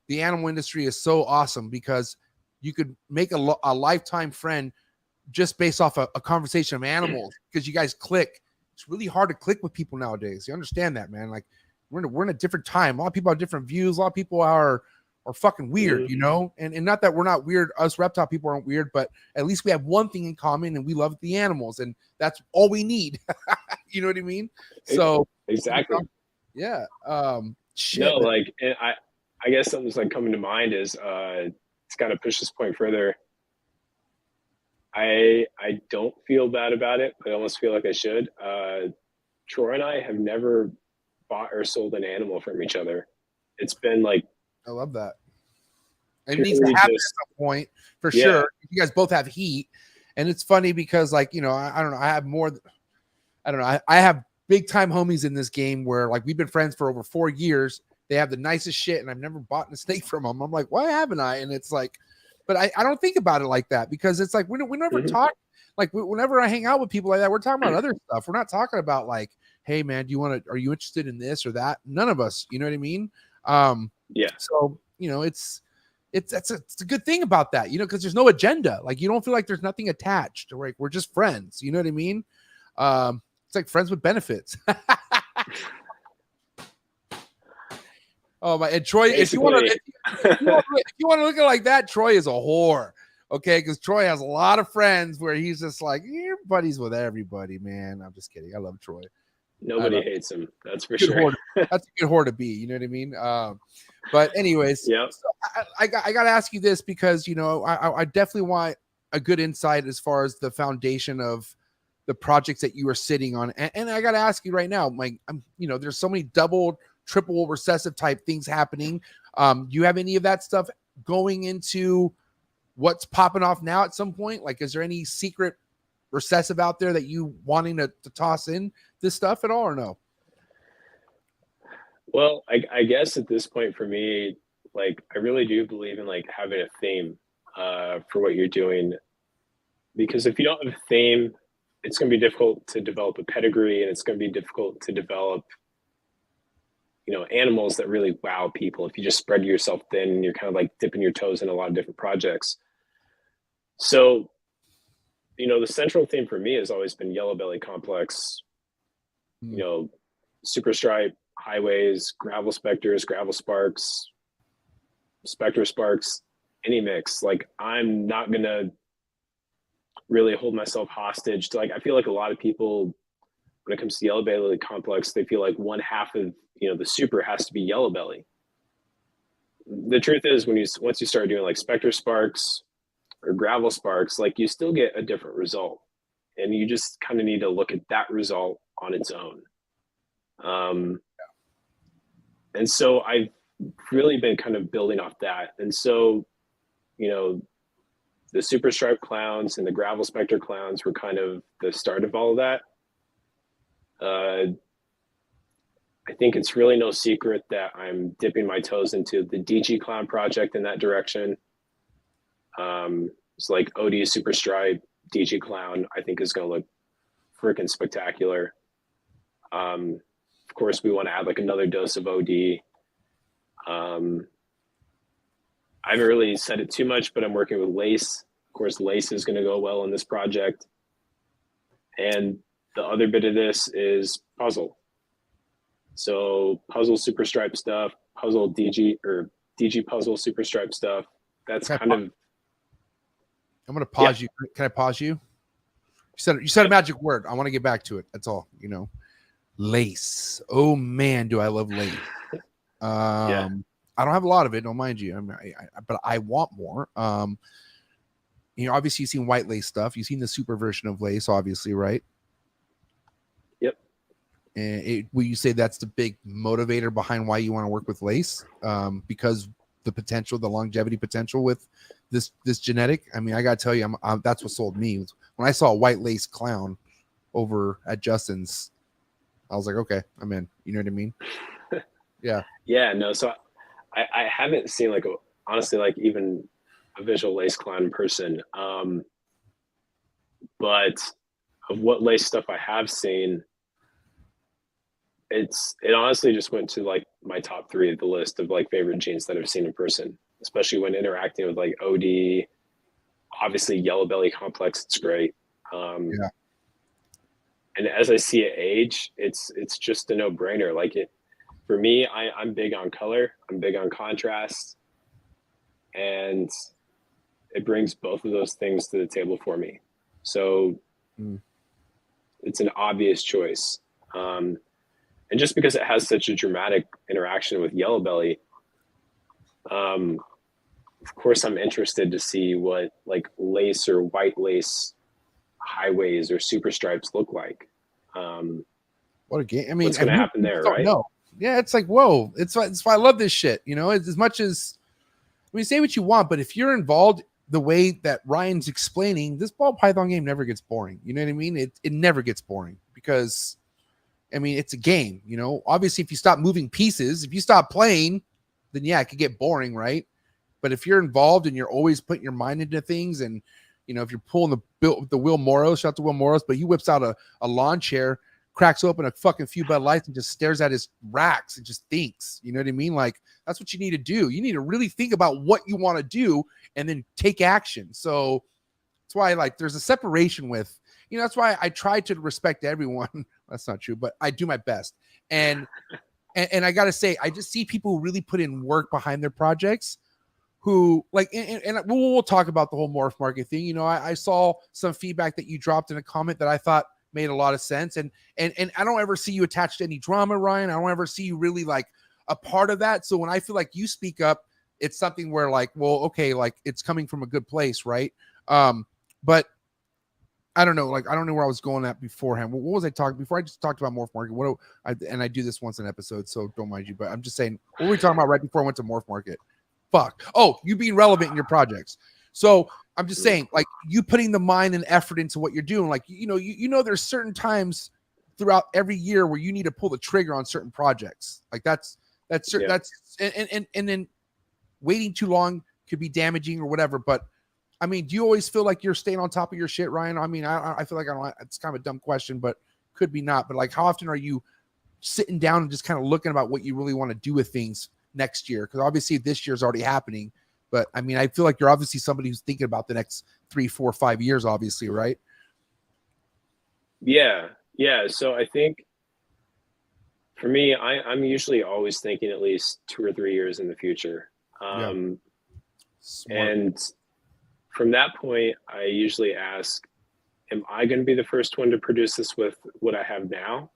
the animal industry is so awesome, because you could make a lifetime friend just based off a conversation of animals, because you guys click. It's really hard to click with people nowadays. You understand that, man? Like, we're in a different time. A lot of people have different views. A lot of people are fucking weird, you know? And not that we're not weird. Us reptile people aren't weird, but at least we have one thing in common, and we love the animals, and that's all we need. You know what I mean? So exactly. Yeah. Shit. No, like, and I guess something's like coming to mind is it's got to push this point further. I don't feel bad about it, but I almost feel like I should. Troy and I have never bought or sold an animal from each other. It's been like, I love that. It needs to happen at some point, for sure. You guys both have heat, and it's funny because, like, you know, I don't know. I have more. I don't know. I have big time homies in this game where, like, we've been friends for over 4 years. They have the nicest shit, and I've never bought a snake from them. I'm like, why haven't I? And it's like, but I don't think about it like that, because it's like we never talk. Like, whenever I hang out with people like that, we're talking about other stuff. We're not talking about, like, hey man, are you interested in this or that? None of us, you know what I mean? So, you know, it's a good thing about that, you know, because there's no agenda. Like, you don't feel like there's nothing attached, or like, we're just friends, you know what I mean? It's like friends with benefits. Oh my! And Troy, if you want to look at it like that, Troy is a whore. Okay, because Troy has a lot of friends where he's just like, you're buddies with everybody, man. I'm just kidding. I love Troy. Nobody hates him. That's for sure. That's a good whore to be. You know what I mean? But anyways, so I got to ask you this, because, you know, I definitely want a good insight as far as the foundation of the projects that you are sitting on. And I got to ask you right now, like, you know, there's so many double, triple recessive type things happening. Do you have any of that stuff going into what's popping off now at some point? Like, is there any secret recessive out there that you wanting to toss in this stuff at all, or no? Well, I guess at this point for me, like, I really do believe in, like, having a theme for what you're doing, because if you don't have a theme, it's going to be difficult to develop a pedigree, and it's going to be difficult to develop, you know, animals that really wow people if you just spread yourself thin and you're kind of like dipping your toes in a lot of different projects. So, you know, the central theme for me has always been yellow belly complex, you know, super stripe, highways, gravel specters, gravel sparks, spectre sparks, any mix. Like, I'm not going to really hold myself hostage to, like, I feel like a lot of people, when it comes to yellow belly complex, they feel like one half of, you know, the super has to be yellow belly. The truth is, once you start doing like spectre sparks or gravel sparks, like, you still get a different result, and you just kind of need to look at that result on its own. And so really been kind of building off that. And so, you know, the super stripe clowns and the gravel specter clowns were kind of the start of all of that. I think it's really no secret that I'm dipping my toes into the DG clown project in that direction. It's like OD super stripe, DG clown, I think is going to look freaking spectacular. Of course, we want to add like another dose of OD. I haven't really said it too much, but I'm working with lace. Of course, lace is going to go well in this project. And the other bit of this is puzzle. So puzzle super stripe stuff, puzzle DG or DG puzzle super stripe stuff. That's kind of. I'm going to pause you. Can I pause you? You said a magic word. I want to get back to it. That's all. You know, lace. Oh man, do I love lace. I don't have a lot of it. Don't mind you. But I want more. You know, obviously you've seen white lace stuff. You've seen the super version of lace, obviously, right? Yep. And will you say that's the big motivator behind why you want to work with lace? Because the potential, the longevity potential with this genetic. I mean, I gotta tell you, that's what sold me. When I saw a white lace clown over at Justin's, I was like, okay, I'm in. You know what I mean? Yeah. Yeah. No. So I haven't seen like honestly like even a visual lace clown in person. But of what lace stuff I have seen, it honestly just went to like my top 3 of the list of like favorite genes that I've seen in person, especially when interacting with like OD, obviously yellow belly complex. It's great. And as I see it age, it's just a no brainer. Like for me, I'm big on color. I'm big on contrast, and it brings both of those things to the table for me. So it's an obvious choice. And just because it has such a dramatic interaction with yellow belly, of course, I'm interested to see what like lace or white lace highways or super stripes look like. What a game. I mean, what's going to happen there, right? No. Yeah, it's like, whoa. It's why I love this shit. You know, as much as, I mean, say what you want, but if you're involved the way that Ryan's explaining, this ball python game never gets boring. You know what I mean? It never gets boring because, I mean, it's a game, you know. Obviously, if you stop moving pieces, if you stop playing, then yeah, it could get boring, right? But if you're involved and you're always putting your mind into things, and you know, if you're pulling the Will Morris, shout out to Will Morris, but he whips out a lawn chair, cracks open a fucking few Bud Lights, and just stares at his RHACS and just thinks. You know what I mean? Like that's what you need to do. You need to really think about what you want to do and then take action. So that's why like there's a separation with. You know, that's why I try to respect everyone. That's not true, but I do my best. And I got to say, I just see people who really put in work behind their projects who like, and we'll talk about the whole morph market thing. You know, I saw some feedback that you dropped in a comment that I thought made a lot of sense. And I don't ever see you attached to any drama, Ryan. I don't ever see you really like a part of that. So when I feel like you speak up, it's something where like, well, okay, like it's coming from a good place. Right. But I don't know, like I don't know where I was going at beforehand. What was I talking before? I just talked about morph market. I do this once an episode, so don't mind you. But I'm just saying, what were we talking about right before I went to morph market? Fuck. Oh, you being relevant in your projects. So I'm just saying, like you putting the mind and effort into what you're doing. Like you know, there's certain times throughout every year where you need to pull the trigger on certain projects. Like that's and then waiting too long could be damaging or whatever. But I mean, do you always feel like you're staying on top of your shit, Ryan? I mean, I feel like it's kind of a dumb question, but could be not. But like, how often are you sitting down and just kind of looking about what you really want to do with things next year? Because obviously this year's already happening. But I mean, I feel like you're obviously somebody who's thinking about the next 3, 4, 5 years, obviously, right? Yeah. So I think for me, I'm usually always thinking at least 2 or 3 years in the future. And from that point, I usually ask, am I going to be the first one to produce this with what I have now?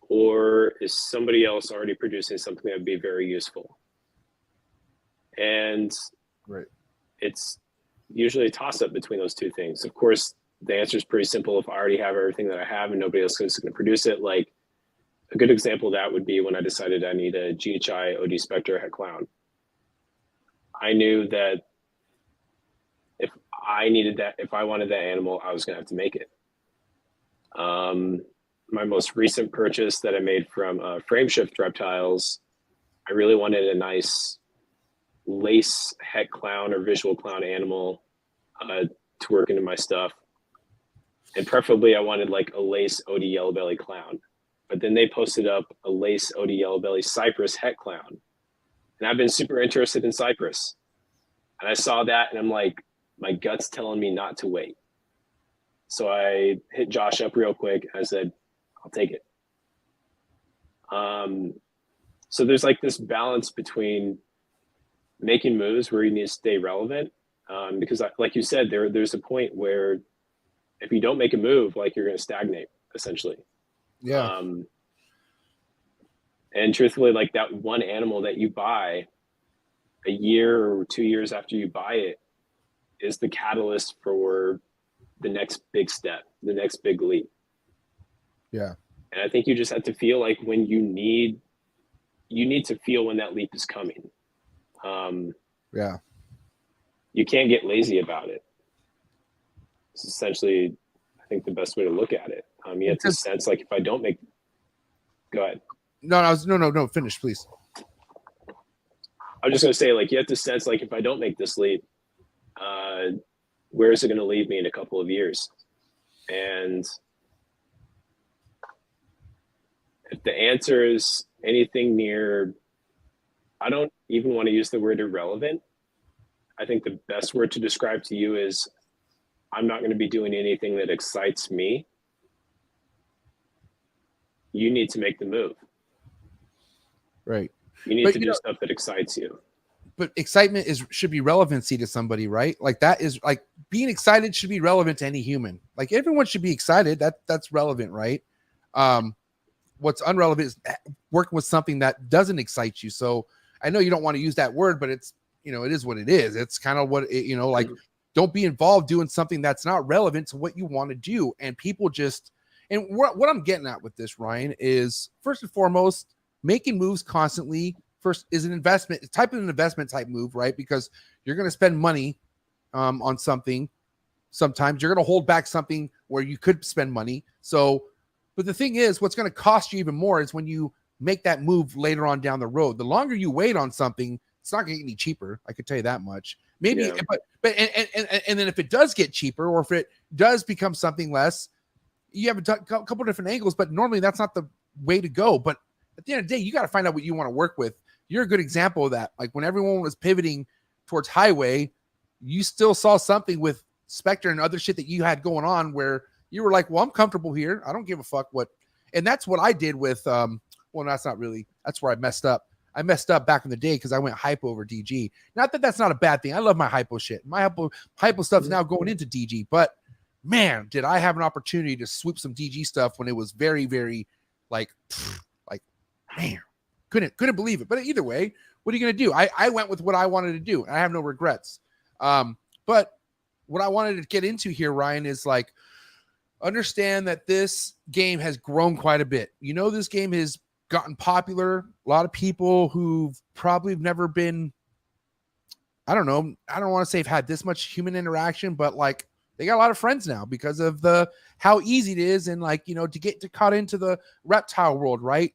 Or is somebody else already producing something that would be very useful? And it's usually a toss-up between those two things. Of course, the answer is pretty simple. If I already have everything that I have and nobody else is going to produce it, like a good example of that would be when I decided I need a GHI OD Spectre Het Clown. I knew that if I wanted that animal, I was going to have to make it. My most recent purchase that I made from Frameshift Reptiles, I really wanted a nice lace Het Clown or visual clown animal to work into my stuff. And preferably I wanted like a lace OD Yellow Belly Clown. But then they posted up a lace OD Yellow Belly Cypress Het Clown. And I've been super interested in Cypress. And I saw that and I'm like, my gut's telling me not to wait. So I hit Josh up real quick. And I said, I'll take it. So there's like this balance between making moves where you need to stay relevant. Because like you said, there's a point where if you don't make a move, like you're going to stagnate essentially. Yeah. And truthfully, like that one animal that you buy a year or 2 years after you buy it is the catalyst for the next big step, the next big leap. Yeah. And I think you just have to feel like when you need to feel when that leap is coming. Yeah. You can't get lazy about it. It's essentially, I think, the best way to look at it. You have to sense like if I don't make, go ahead. No, finish, please. I was just gonna say, like, you have to sense like if I don't make this leap, where is it going to leave me in a couple of years? And if the answer is anything near, I don't even want to use the word irrelevant. I think the best word to describe to you is I'm not going to be doing anything that excites me. You need to make the move. Right. You need to do stuff that excites you. But excitement should be relevancy to somebody, right? Like that is like being excited should be relevant to any human. Like everyone should be excited. That's relevant, right? What's unrelevant is working with something that doesn't excite you. So I know you don't want to use that word, but it's, it is what it is. It's kind of what it, like don't be involved doing something that's not relevant to what you want to do. And people just, and what I'm getting at with this, Ryan, is first and foremost, making moves constantly. First is an investment, type of an investment type move, right? Because you're going to spend money on something. Sometimes you're going to hold back something where you could spend money. So, but the thing is, what's going to cost you even more is when you make that move later on down the road. The longer you wait on something, it's not going to get any cheaper. I could tell you that much. Maybe, yeah. but then if it does get cheaper, or if it does become something less, you have a couple different angles. But normally that's not the way to go. But at the end of the day, you got to find out what you want to work with. You're a good example of that. Like when everyone was pivoting towards highway, you still saw something with Spectre and other shit that you had going on where you were like, well, I'm comfortable here. I don't give a fuck what. And that's what I did with, well, that's not really, that's where I messed up. I messed up back in the day because I went hypo over DG. Not that that's not a bad thing. I love my hypo shit. My hypo stuff is now going into DG, but man, did I have an opportunity to swoop some DG stuff when it was very, very like, man. Couldn't believe it. But either way, what are you going to do? I went with what I wanted to do. I have no regrets. But what I wanted to get into here, Ryan, is like, understand that this game has grown quite a bit. This game has gotten popular. A lot of people who've probably never been, I don't know. I don't want to say have had this much human interaction, but like they got a lot of friends now because of how easy it is. And like, to get to cut into the reptile world, right?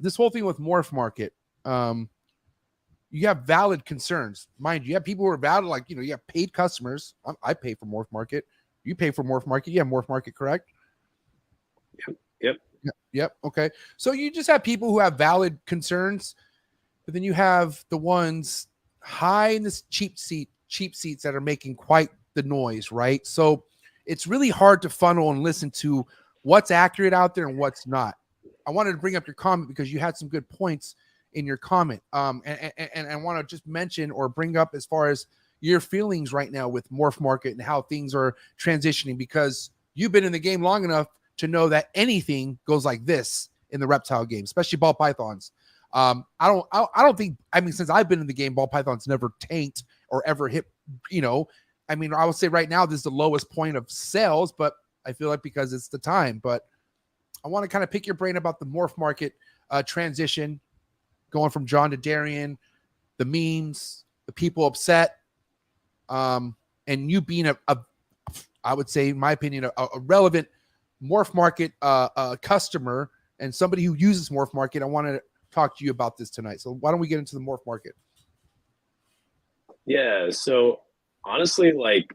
This whole thing with MORPH market, you have valid concerns. Mind you have people who are valid, like, you have paid customers. I pay for MORPH market. You pay for MORPH market. You have MORPH market, correct? Yep. Okay. So you just have people who have valid concerns, but then you have the ones high in this cheap seats that are making quite the noise, right? So it's really hard to funnel and listen to what's accurate out there and what's not. I wanted to bring up your comment because you had some good points in your comment. And I want to just mention or bring up as far as your feelings right now with MORPH market and how things are transitioning, because you've been in the game long enough to know that anything goes like this in the reptile game, especially ball pythons. I don't think, since I've been in the game, ball pythons never tanked or ever hit, I would say right now, this is the lowest point of sales, but I feel like because it's the time, but I want to kind of pick your brain about the morph market transition, going from John to Darian, the memes, the people upset, and you being a I would say, in my opinion, a relevant morph market customer and somebody who uses morph market. I want to talk to you about this tonight. So why don't we get into the morph market? Yeah. So honestly, like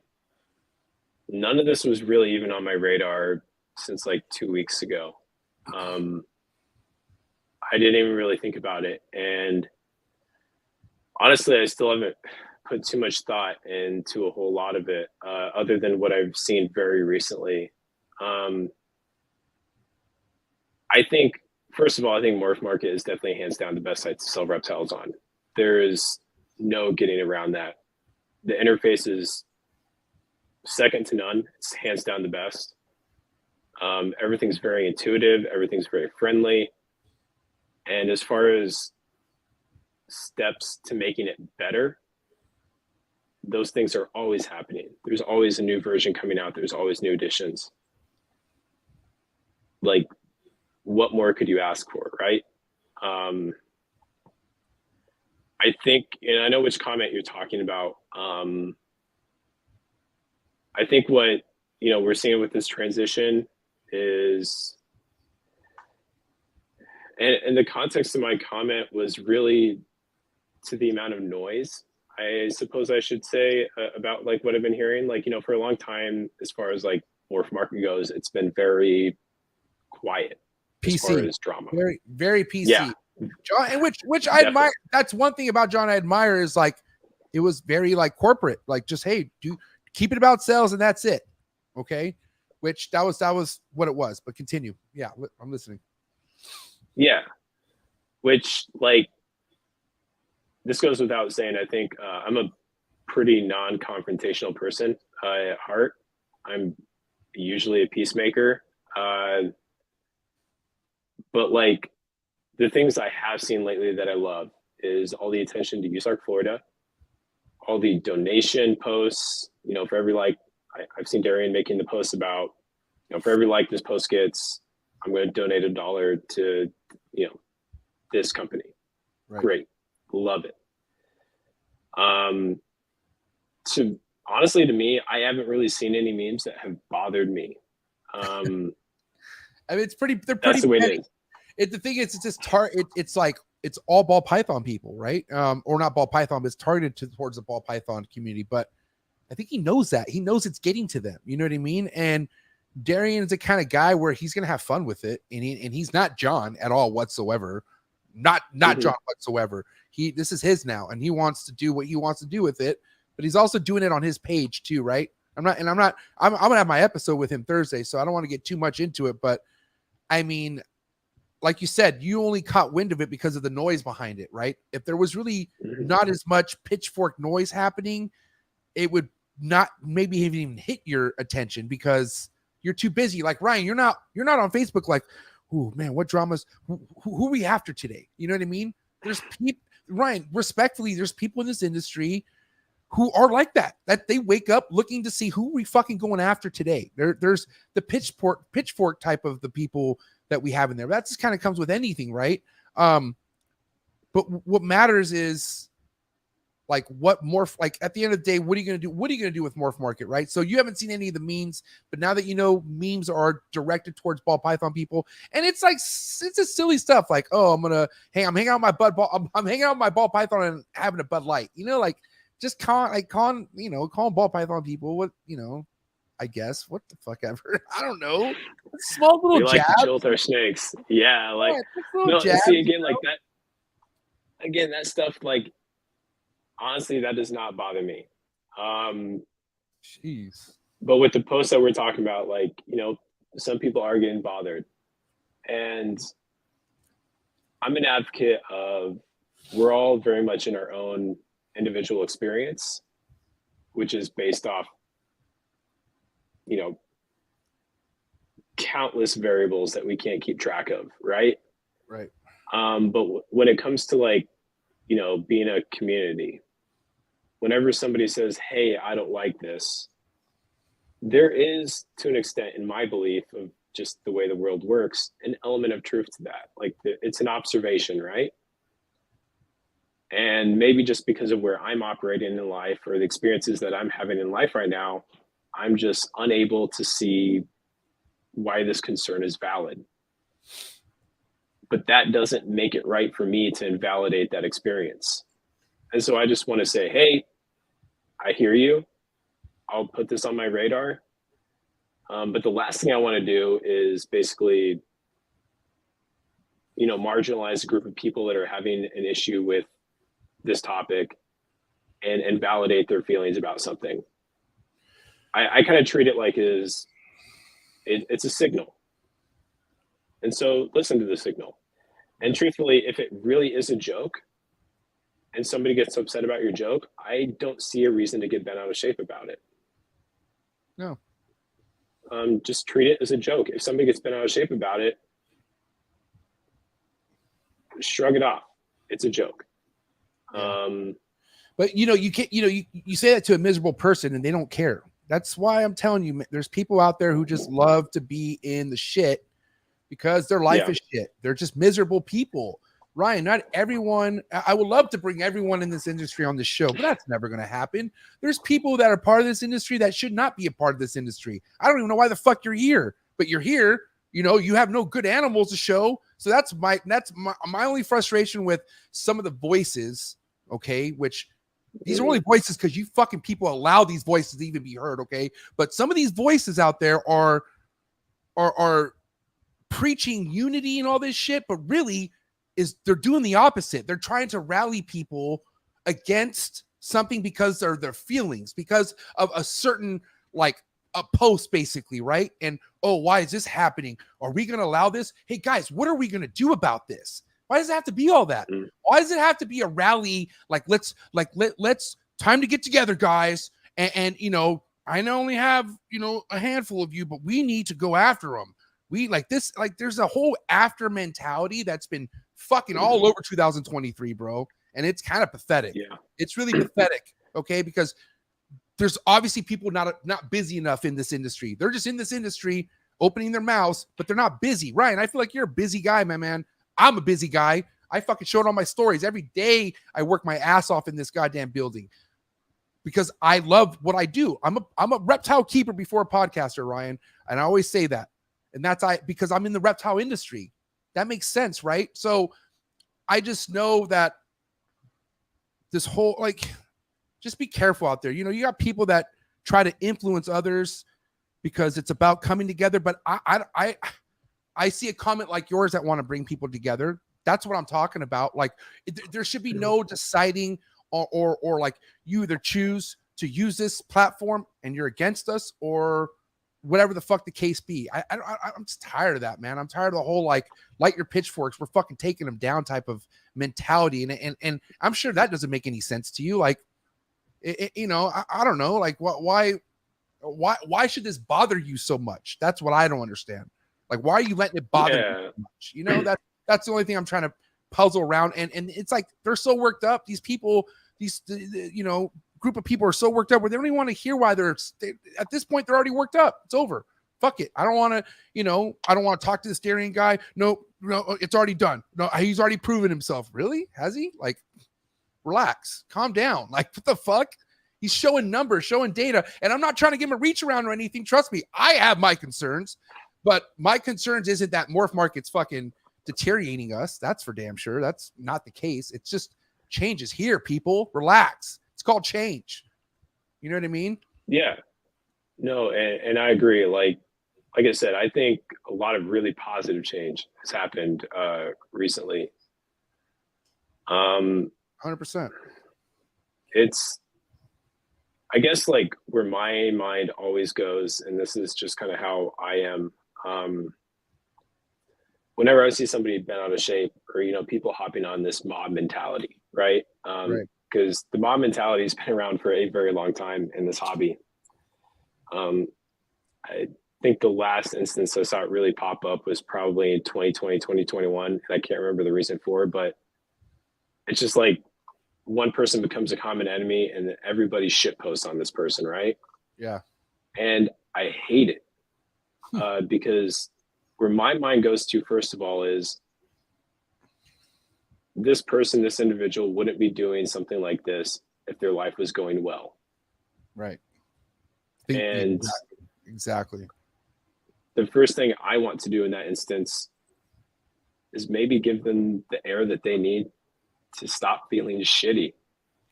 none of this was really even on my radar since like 2 weeks ago. I didn't even really think about it. And honestly, I still haven't put too much thought into a whole lot of it, other than what I've seen very recently. I think, first of all, I think Morph Market is definitely hands down the best site to sell reptiles on. There is no getting around that. The interface is second to none. It's hands down the best. Everything's very intuitive. Everything's very friendly. And as far as steps to making it better, those things are always happening. There's always a new version coming out. There's always new additions. Like, what more could you ask for, right? I think, and I know which comment you're talking about. I think what, we're seeing with this transition is, and the context of my comment was really to the amount of noise, I suppose I should say, about like what I've been hearing. Like, for a long time, as far as like morph market goes, it's been very quiet. PC, as far as drama. Very, very PC. Yeah. John, and which I admire. That's one thing about John I admire is like it was very like corporate, like just hey, keep it about sales and that's it. Okay. Which that was what it was. But continue. Yeah, I'm listening. Yeah. Which like this goes without saying. I think I'm a pretty non-confrontational person at heart. I'm usually a peacemaker. But like the things I have seen lately that I love is all the attention to USARK Florida, all the donation posts, for every like, I've seen Darian making the posts about, for every like this post gets, I'm going to donate $1 to, this company. Right. Great. Love it. Honestly, to me, I haven't really seen any memes that have bothered me. I mean, they're pretty. That's the way it is. The thing is, it's just it's like it's all ball python people, right? Or not ball python, but it's targeted towards the ball python community. But I think he knows that. He knows it's getting to them. You know what I mean? And Darian is the kind of guy where he's gonna have fun with it, and he's not John at all whatsoever. Not John whatsoever. This is his now, and he wants to do what he wants to do with it. But he's also doing it on his page too, right? I'm gonna have my episode with him Thursday, so I don't want to get too much into it. But I mean, like you said, you only caught wind of it because of the noise behind it, right? If there was really not as much pitchfork noise happening, it would not maybe even hit your attention because you're too busy. Like Ryan, you're not on Facebook like, oh man, what dramas? Who are we after today? You know what I mean? There's people, Ryan, respectfully, there's people in this industry who are like that they wake up looking to see who we fucking going after today. There's the pitchfork type of the people that we have in there. That just kind of comes with anything, right? But what matters is like what morph, like at the end of the day, what are you going to do? What are you going to do with morph market, right? So you haven't seen any of the memes, but now that memes are directed towards ball python people, and it's like, it's just silly stuff. Like, oh, I'm hanging out with I'm hanging out with my ball python and having a Bud Light, like just calling ball python people. What, I guess what the fuck ever. I don't know. Small little we jab. Like to chill with our snakes. Yeah, like no. See again, like that. Again, that stuff. Like honestly, that does not bother me. Jeez. But with the posts that we're talking about, like some people are getting bothered, and I'm an advocate of we're all very much in our own individual experience, which is based off countless variables that we can't keep track of, right? But when it comes to like being a community, whenever somebody says, hey, I don't like this, there is to an extent, in my belief, of just the way the world works, an element of truth to that. Like it's an observation, right? And maybe just because of where I'm operating in life or the experiences that I'm having in life right now, I'm just unable to see why this concern is valid. But that doesn't make it right for me to invalidate that experience. And so I just want to say, hey, I hear you. I'll put this on my radar. But the last thing I want to do is basically, marginalize a group of people that are having an issue with this topic and validate their feelings about something. I kind of treat it like it's a signal. And so listen to the signal. And truthfully, if it really is a joke and somebody gets upset about your joke, I don't see a reason to get bent out of shape about it. No. Just treat it as a joke. If somebody gets bent out of shape about it, shrug it off. It's a joke. But you can't, you say that to a miserable person and they don't care. That's why I'm telling you, there's people out there who just love to be in the shit because their life is shit. They're just miserable people. Ryan, not everyone, I would love to bring everyone in this industry on this show, but that's never going to happen. There's people that are part of this industry that should not be a part of this industry. I don't even know why the fuck you're here, but you're here. You have no good animals to show. So that's my only frustration with some of the voices. Okay. Which these are only voices because you fucking people allow these voices to even be heard. Okay. But some of these voices out there are preaching unity and all this shit, but really they're doing the opposite. They're trying to rally people against something because of their feelings, because of a certain a post basically, right? And why is this happening? Are we going to allow this? Hey guys, what are we going to do about this? Why does it have to be all that? Why does it have to be a rally? Let's time to get together, guys. And I only have a handful of you, but we need to go after them. We there's a whole after mentality that's been fucking all over 2023, bro. And it's kind of pathetic. Yeah. It's really pathetic. Okay. Because there's obviously people not busy enough in this industry. They're just in this industry opening their mouths, but they're not busy. Ryan, I feel like you're a busy guy, my man. I'm a busy guy. I fucking show it on my stories. Every day I work my ass off in this goddamn building because I love what I do. I'm a reptile keeper before a podcaster, Ryan. And I always say that. And that's because I'm in the reptile industry. That makes sense, right? So I just know that this whole, just be careful out there. You got people that try to influence others because it's about coming together. But I see a comment like yours that want to bring people together. That's what I'm talking about. There should be no deciding or you either choose to use this platform and you're against us or whatever the fuck the case be. I'm just tired of that, man. I'm tired of the whole light your pitchforks, we're fucking taking them down type of mentality. And I'm sure that doesn't make any sense to you. I don't know. Why should this bother you so much? That's what I don't understand. Why are you letting it bother you so much? That's the only thing I'm trying to puzzle around. And it's they're so worked up. These people, group of people are so worked up where they don't even want to hear why at this point, they're already worked up. It's over. Fuck it. I don't want to, I don't want to talk to this Darian guy. No, it's already done. No, he's already proven himself. Really? Has he? Relax, calm down. What the fuck? He's showing numbers, showing data. And I'm not trying to give him a reach around or anything. Trust me, I have my concerns, but my concerns isn't that MORPH market's fucking deteriorating us. That's for damn sure. That's not the case. It's just changes here, people. Relax. It's called change. You know what I mean? Yeah. No, and I agree. Like I said, I think a lot of really positive change has happened recently. 100%. It's, I guess, where my mind always goes, and this is just kind of how I am. Whenever I see somebody bent out of shape or, people hopping on this mob mentality, right? Because the mob mentality has been around for a very long time in this hobby. I think the last instance I saw it really pop up was probably in 2020, 2021. And I can't remember the reason for it, but it's just one person becomes a common enemy and then everybody shit posts on this person, right? Yeah. And I hate it because where my mind goes to, first of all, is this person, this individual wouldn't be doing something like this if their life was going well. Right. And exactly. The first thing I want to do in that instance is maybe give them the air that they need to stop feeling shitty.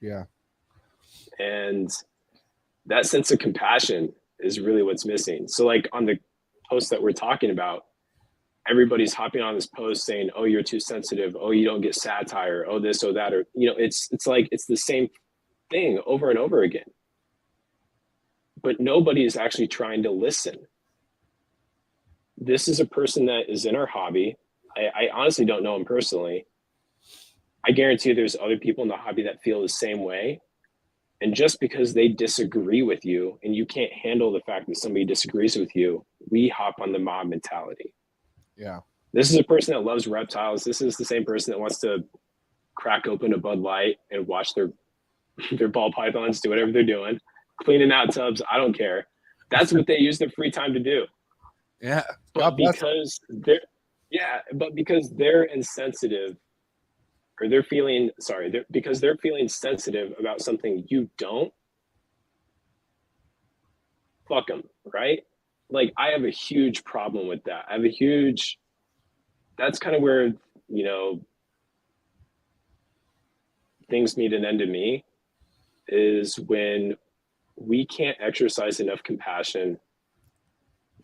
Yeah. And that sense of compassion is really what's missing. So like on the post that we're talking about, everybody's hopping on this post saying, oh, you're too sensitive. Oh, you don't get satire. Oh, this or that. Or, you know, it's like, it's the same thing over and over again. But nobody is actually trying to listen. This is a person that is in our hobby. I honestly don't know him personally. I guarantee you there's other people in the hobby that feel the same way. And just because they disagree with you and you can't handle the fact that somebody disagrees with you, we hop on the mob mentality. Yeah. This is a person that loves reptiles. This is the same person that wants to crack open a Bud Light and watch their ball pythons do whatever they're doing, cleaning out tubs. I don't care. That's what they use their free time to do. Yeah. But because they're insensitive, or because they're feeling sensitive about something you don't, fuck them, right? Like, I have a huge problem with that. That's kind of where, you know, things meet an end to me, is when we can't exercise enough compassion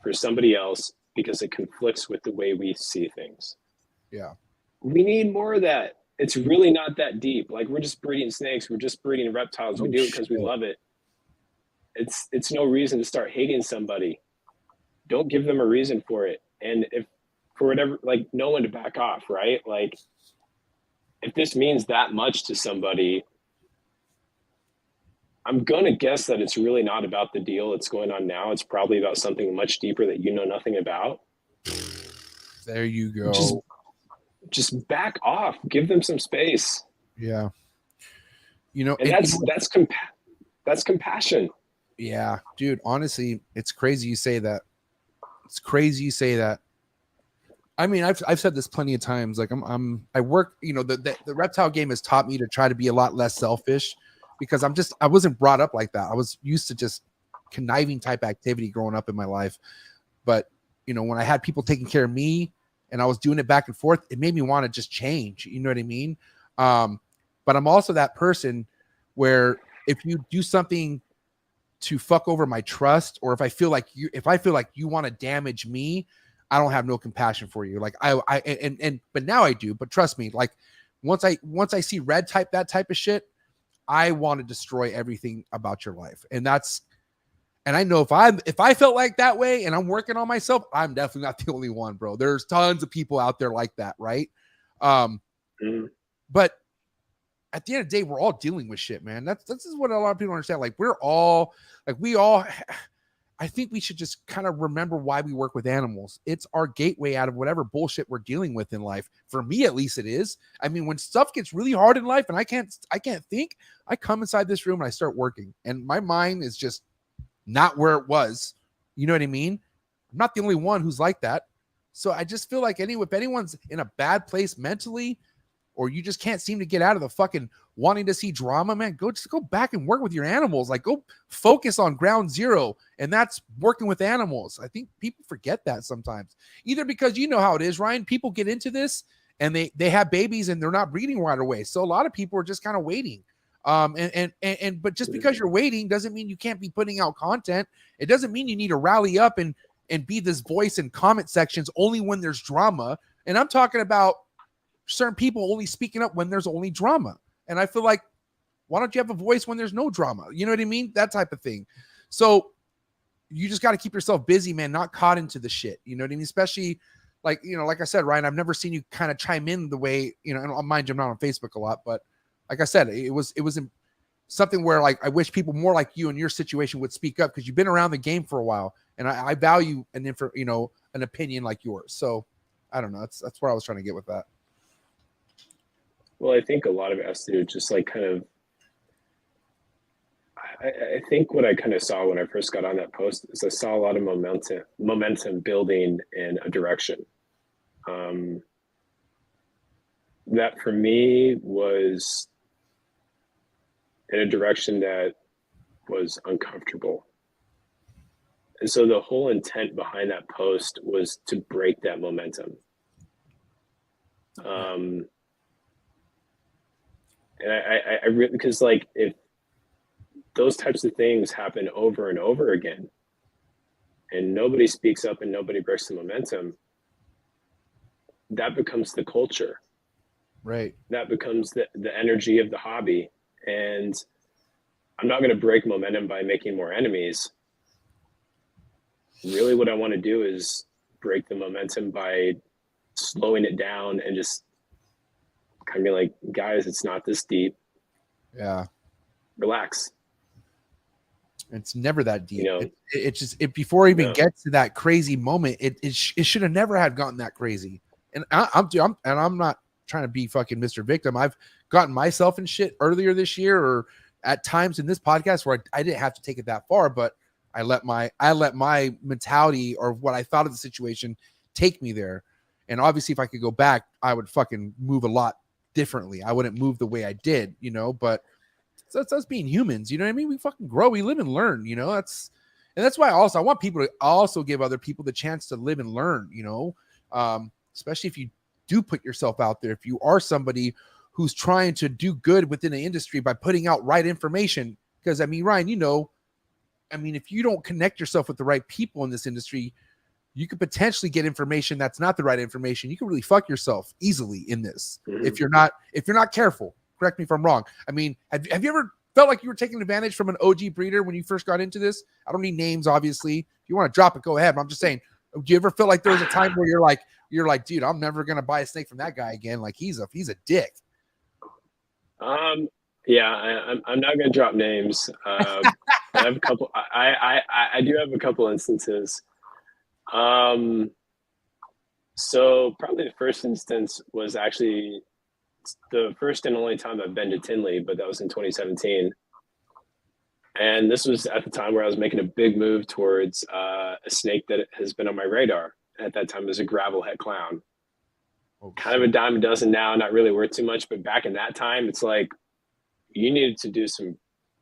for somebody else because it conflicts with the way we see things. Yeah. We need more of that. It's really not that deep. Like, we're just breeding snakes. We're just breeding reptiles. We do it because we love it. It's no reason to start hating somebody. Don't give them a reason for it. And if for whatever, like, know when to back off, right? Like, if this means that much to somebody, I'm going to guess that it's really not about the deal that's going on now. It's probably about something much deeper that you know nothing about. There you go. Just back off. Give them some space. Yeah. You know, and that's compassion. Yeah, dude, honestly, it's crazy you say that. It's crazy you say that. I mean, I've said this plenty of times. Like, I work, you know, the reptile game has taught me to try to be a lot less selfish, because I wasn't brought up like that. I was used to just conniving type activity growing up in my life. But, you know, when I had people taking care of me and I was doing it back and forth, it made me want to just change. You know what I mean? But I'm also that person where if you do something to fuck over my trust, or if I feel like you want to damage me, I don't have no compassion for you. Like but now I do. But trust me, like once I see red type, that type of shit, I want to destroy everything about your life. And I know if I felt like that way and I'm working on myself, I'm definitely not the only one, bro. There's tons of people out there like that, right? But at the end of the day, we're all dealing with shit, man. This is what a lot of people understand. Like, I think we should just kind of remember why we work with animals. It's our gateway out of whatever bullshit we're dealing with in life. For me, at least it is. I mean, when stuff gets really hard in life and I can't think, I come inside this room and I start working, and my mind is just not where it was. You know what I mean? I'm not the only one who's like that. So I just feel like if anyone's in a bad place mentally, or you just can't seem to get out of the fucking wanting to see drama, man, go back and work with your animals. Like, go focus on ground zero. And that's working with animals. I think people forget that sometimes, either because you know how it is, Ryan, people get into this and they have babies and they're not breeding right away. So a lot of people are just kind of waiting. But just because you're waiting doesn't mean you can't be putting out content. It doesn't mean you need to rally up and be this voice in comment sections only when there's drama. And I'm talking about certain people only speaking up when there's only drama. And I feel like, why don't you have a voice when there's no drama? You know what I mean? That type of thing. So you just got to keep yourself busy, man, not caught into the shit. You know what I mean? Especially like, you know, like I said, Ryan, I've never seen you kind of chime in the way, you know, and mind you, I'm not on Facebook a lot, but like I said, it was something where, like, I wish people more like you in your situation would speak up, because you've been around the game for a while, and I value an opinion like yours. So I don't know. That's where I was trying to get with that. Well, I think a lot of it has to do with just like kind of, I think what I kind of saw when I first got on that post is I saw a lot of momentum building in a direction. That for me was in a direction that was uncomfortable. And so the whole intent behind that post was to break that momentum. And I really, because like if those types of things happen over and over again and nobody speaks up and nobody breaks the momentum, that becomes the culture. Right. That becomes the energy of the hobby. And I'm not going to break momentum by making more enemies. Really what I want to do is break the momentum by slowing it down and just kind of be like, guys, it's not this deep. Yeah. Relax. It's never that deep. You know, it just before it even gets to that crazy moment, it should have never had gotten that crazy. And I'm not trying to be fucking Mr. Victim. I've gotten myself in shit earlier this year or at times in this podcast where I didn't have to take it that far, but I let my mentality or what I thought of the situation take me there. And obviously if I could go back, I would fucking move a lot differently. I wouldn't move the way I did, you know, but that's us being humans, you know what I mean? We fucking grow, we live and learn, you know. That's why I want people to also give other people the chance to live and learn, you know, especially if you do put yourself out there. If you are somebody who's trying to do good within the industry by putting out right information, because I mean, Ryan, you know, I mean, if you don't connect yourself with the right people in this industry, you could potentially get information that's not the right information. You can really fuck yourself easily in this if you're not careful. Correct me if I'm wrong. I mean, have you ever felt like you were taking advantage from an OG breeder when you first got into this? I don't need names, obviously. If you want to drop it, go ahead. But I'm just saying, do you ever feel like there was a time where you're like, dude, I'm never gonna buy a snake from that guy again? Like he's a dick. Yeah, I'm not gonna drop names. I have a couple. I do have a couple instances. So probably the first instance was actually the first and only time I've been to Tinley, but that was in 2017. And this was at the time where I was making a big move towards a snake that has been on my radar. At that time, it was a gravel head clown. Kind of a dime a dozen now, not really worth too much. But back in that time, it's like you needed to do some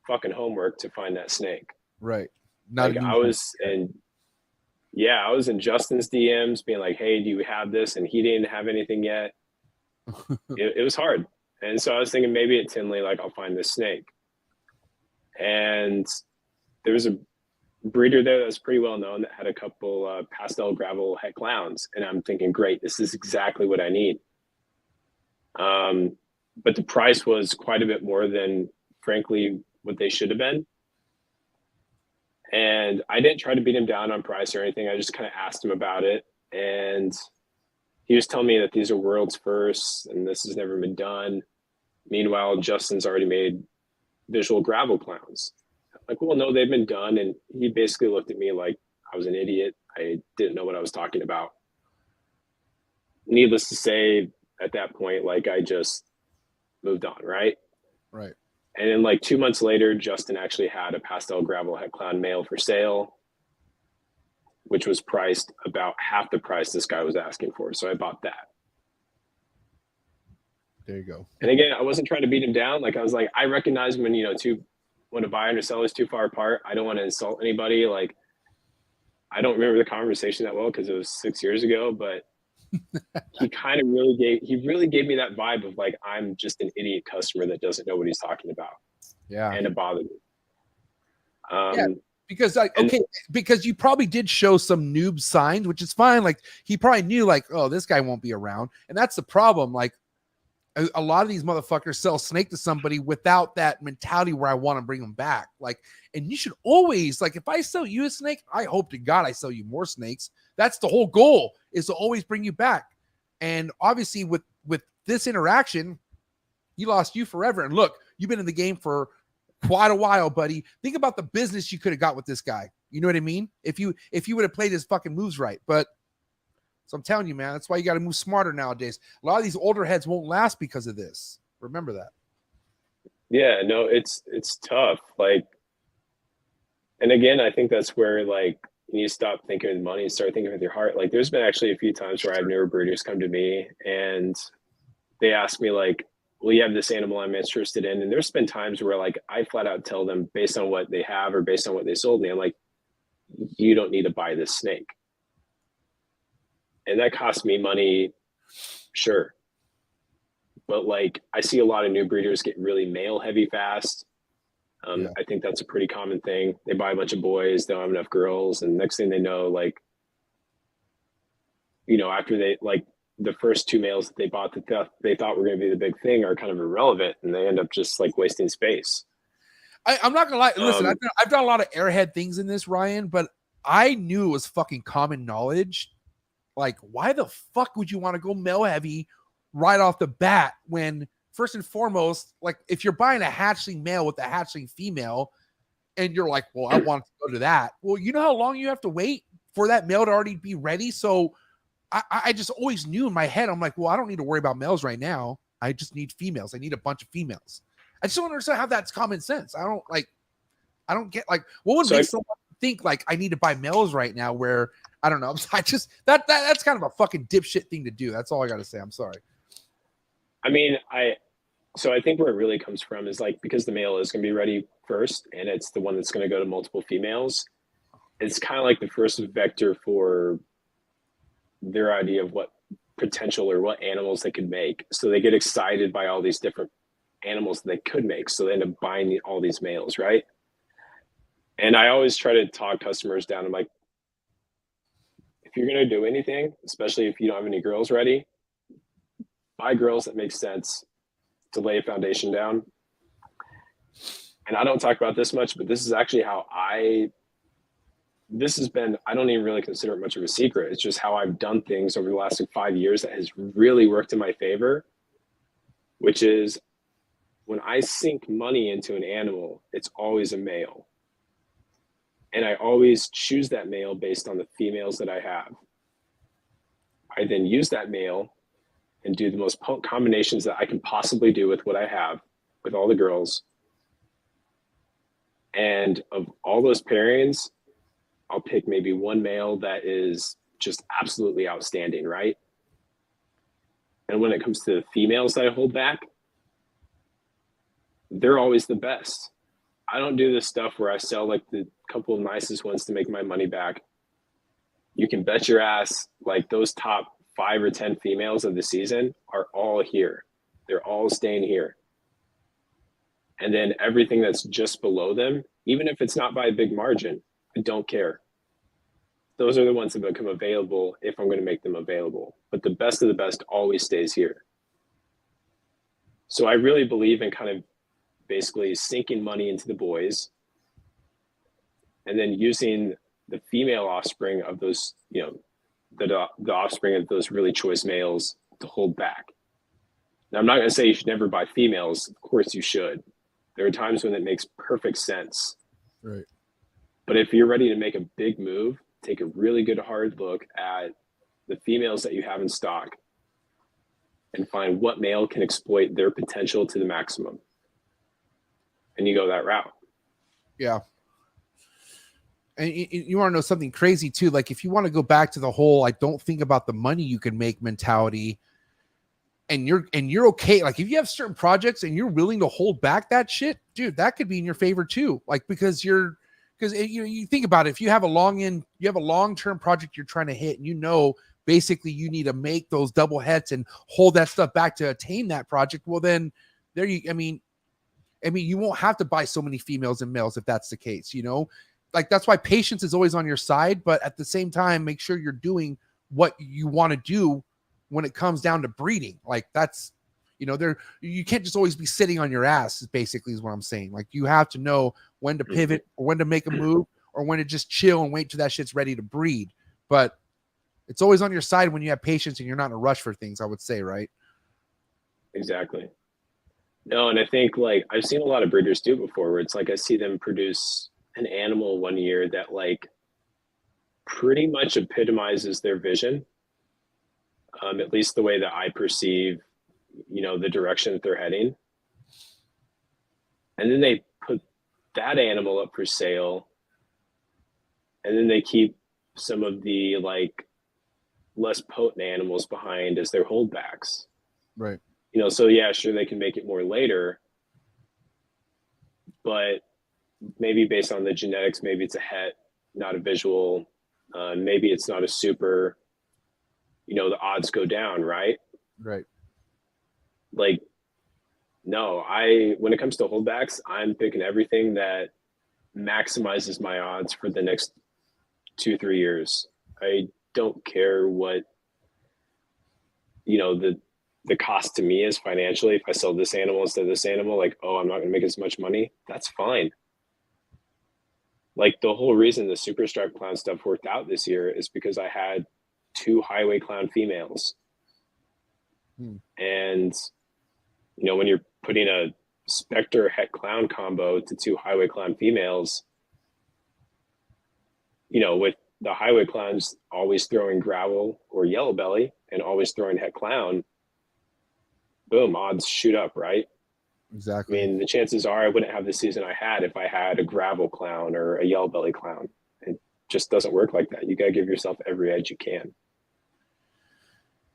fucking homework to find that snake. Right. I was in Justin's DMs being like, hey, do you have this? And he didn't have anything yet. It was hard. And so I was thinking maybe at Tinley, like I'll find this snake. And there was a breeder there that's pretty well known that had a couple pastel gravel het clowns. And I'm thinking, great, this is exactly what I need. But the price was quite a bit more than, frankly, what they should have been. And I didn't try to beat him down on price or anything. I just kind of asked him about it. And he was telling me that these are world's first and this has never been done. Meanwhile, Justin's already made visual gravel clowns. Like, well, no, they've been done. And he basically looked at me like I was an idiot. I didn't know what I was talking about. Needless to say, at that point, like I just moved on, right? Right. And then like 2 months later, Justin actually had a pastel gravel het clown male for sale, which was priced about half the price this guy was asking for. So I bought that. There you go. And again, I wasn't trying to beat him down. Like I was like, I recognize when, when a buyer and a seller is too far apart, I don't want to insult anybody. Like, I don't remember the conversation that well because it was 6 years ago, but he kind of really gave me that vibe of like, I'm just an idiot customer that doesn't know what he's talking about. Yeah. And it bothered me. Because you probably did show some noob signs, which is fine. Like he probably knew like, oh, this guy won't be around. And that's the problem. Like a lot of these motherfuckers sell snake to somebody without that mentality where I want to bring them back. Like, and you should always, like, if I sell you a snake, I hope to God I sell you more snakes. That's the whole goal, is to always bring you back. And obviously with this interaction, he lost you forever. And look, you've been in the game for quite a while, buddy. Think about the business you could have got with this guy. You know what I mean? If you would have played his fucking moves right. But so I'm telling you, man, that's why you got to move smarter nowadays. A lot of these older heads won't last because of this. Remember that. Yeah, no, it's tough. Like And again, I think that's where like you need to stop thinking with money and start thinking with your heart. Like there's been actually a few times where I have newer breeders come to me and they ask me like, well, you have this animal I'm interested in. And there's been times where like I flat out tell them based on what they have or based on what they sold me, I'm like, you don't need to buy this snake. And that costs me money, sure. But like I see a lot of new breeders get really male heavy fast. I think that's a pretty common thing. They buy a bunch of boys, they don't have enough girls, and next thing they know, like, you know, after they like the first two males that they bought that they thought were going to be the big thing are kind of irrelevant, and they end up just like wasting space. I'm not gonna lie. Listen, I've done a lot of airhead things in this, Ryan, but I knew it was fucking common knowledge. Like, why the fuck would you want to go male heavy right off the bat when? First and foremost, like if you're buying a hatchling male with a hatchling female and you're like, well, I want to go to that. Well, you know how long you have to wait for that male to already be ready? So I just always knew in my head, I'm like, well, I don't need to worry about males right now. I just need females. I need a bunch of females. I just don't understand how that's common sense. I don't get like, what would make someone think like I need to buy males right now where, I don't know. I just, that's kind of a fucking dipshit thing to do. That's all I got to say. I'm sorry. I mean, so I think where it really comes from is like, because the male is going to be ready first and it's the one that's going to go to multiple females. It's kind of like the first vector for their idea of what potential or what animals they could make. So they get excited by all these different animals that they could make. So they end up buying all these males, right? And I always try to talk customers down. I'm like, if you're going to do anything, especially if you don't have any girls ready, buy girls that make sense to lay a foundation down. And I don't talk about this much, but this is actually how this has been, I don't even really consider it much of a secret. It's just how I've done things over the last like 5 years that has really worked in my favor, which is when I sink money into an animal, it's always a male. And I always choose that male based on the females that I have. I then use that male and do the most potent combinations that I can possibly do with what I have with all the girls. And of all those pairings, I'll pick maybe one male that is just absolutely outstanding, right? And when it comes to the females that I hold back, they're always the best. I don't do this stuff where I sell like the couple of nicest ones to make my money back. You can bet your ass like those top 5 or 10 females of the season are all here. They're all staying here. And then everything that's just below them, even if it's not by a big margin, I don't care. Those are the ones that become available if I'm going to make them available. But the best of the best always stays here. So I really believe in kind of basically sinking money into the boys and then using the female offspring of those, you know, the offspring of those really choice males to hold back. Now, I'm not going to say you should never buy females. Of course you should. There are times when it makes perfect sense. Right. But if you're ready to make a big move, take a really good hard look at the females that you have in stock and find what male can exploit their potential to the maximum. And you go that route. Yeah. And you want to know something crazy too? Like if you want to go back to the whole, I don't think about the money you can make mentality, and you're okay. Like if you have certain projects and you're willing to hold back that shit, dude, that could be in your favor too. Like because you think about it, if you have a long-term project you're trying to hit, and you know basically you need to make those double heads and hold that stuff back to attain that project. Well, then there you. I mean, you won't have to buy so many females and males if that's the case. You know. Like that's why patience is always on your side, but at the same time, make sure you're doing what you want to do when it comes down to breeding. Like that's, you know, you can't just always be sitting on your ass, basically is what I'm saying. Like you have to know when to pivot or when to make a move or when to just chill and wait till that shit's ready to breed. But it's always on your side when you have patience and you're not in a rush for things, I would say, right? Exactly. No, and I think like I've seen a lot of breeders do it before where it's like I see them produce an animal one year that like pretty much epitomizes their vision, at least the way that I perceive, you know, the direction that they're heading. And then they put that animal up for sale and then they keep some of the like less potent animals behind as their holdbacks. Right. You know, so yeah, sure, they can make it more later, but maybe based on the genetics, maybe it's a het, not a visual. Maybe it's not a super, you know, the odds go down, right? Right. Like, no, when it comes to holdbacks, I'm picking everything that maximizes my odds for the next 2-3 years. I don't care what, you know, the cost to me is financially. If I sell this animal instead of this animal, like, oh, I'm not going to make as much money. That's fine. Like the whole reason the super stripe clown stuff worked out this year is because I had 2 highway clown females. And, you know, when you're putting a specter het clown combo to 2 highway clown females, you know, with the highway clowns always throwing gravel or yellow belly and always throwing het clown, boom, odds shoot up, right? Exactly. I mean, the chances are I wouldn't have the season I had if I had a gravel clown or a yellow belly clown. It just doesn't work like that. You got to give yourself every edge you can.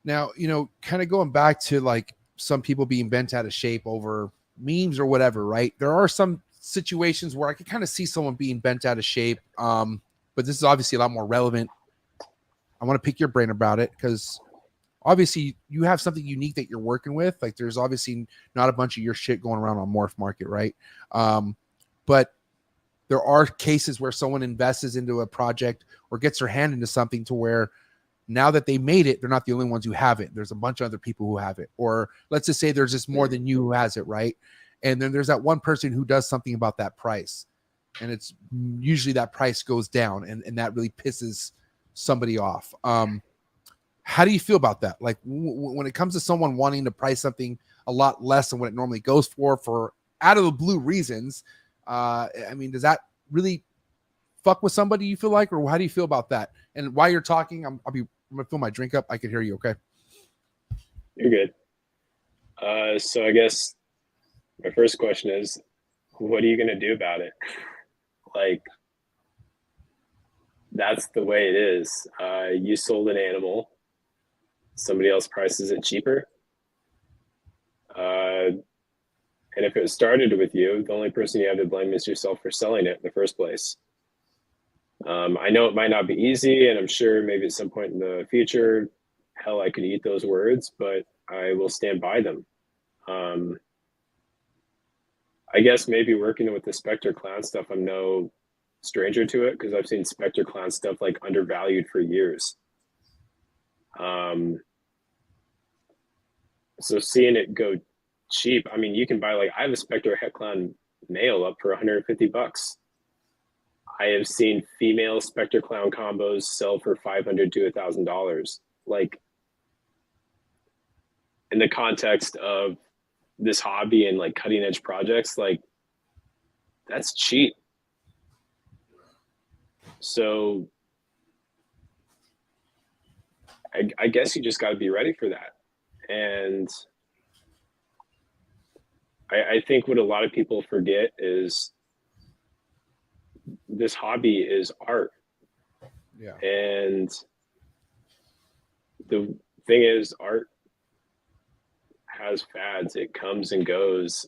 Now, you know, kind of going back to like some people being bent out of shape over memes or whatever, right? There are some situations where I could kind of see someone being bent out of shape. But this is obviously a lot more relevant. I want to pick your brain about it because obviously you have something unique that you're working with. Like there's obviously not a bunch of your shit going around on MORPH market, right? But there are cases where someone invests into a project or gets their hand into something to where now that they made it, they're not the only ones who have it. There's a bunch of other people who have it. Or let's just say there's just more than you who has it, right? And then there's that one person who does something about that price. And it's usually that price goes down and that really pisses somebody off. How do you feel about that? Like when it comes to someone wanting to price something a lot less than what it normally goes for out of the blue reasons, I mean, does that really fuck with somebody, you feel like, or how do you feel about that? And while you're talking, I'm gonna fill my drink up. I can hear you. Okay. You're good. So I guess my first question is, what are you going to do about it? Like, that's the way it is. You sold an animal. Somebody else prices it cheaper. And if it started with you, the only person you have to blame is yourself for selling it in the first place. I know it might not be easy, and I'm sure maybe at some point in the future, hell, I could eat those words, but I will stand by them. I guess maybe working with the Spectre Clown stuff, I'm no stranger to it because I've seen Spectre Clown stuff like undervalued for years. So seeing it go cheap, I mean, you can buy, like, I have a Spectre Het Clown male up for $150. I have seen female Spectre Clown combos sell for $500 to $1,000. Like, in the context of this hobby and like cutting edge projects, like, that's cheap. So I guess you just got to be ready for that. And I think what a lot of people forget is this hobby is art. Yeah. And the thing is, art has fads. It comes and goes.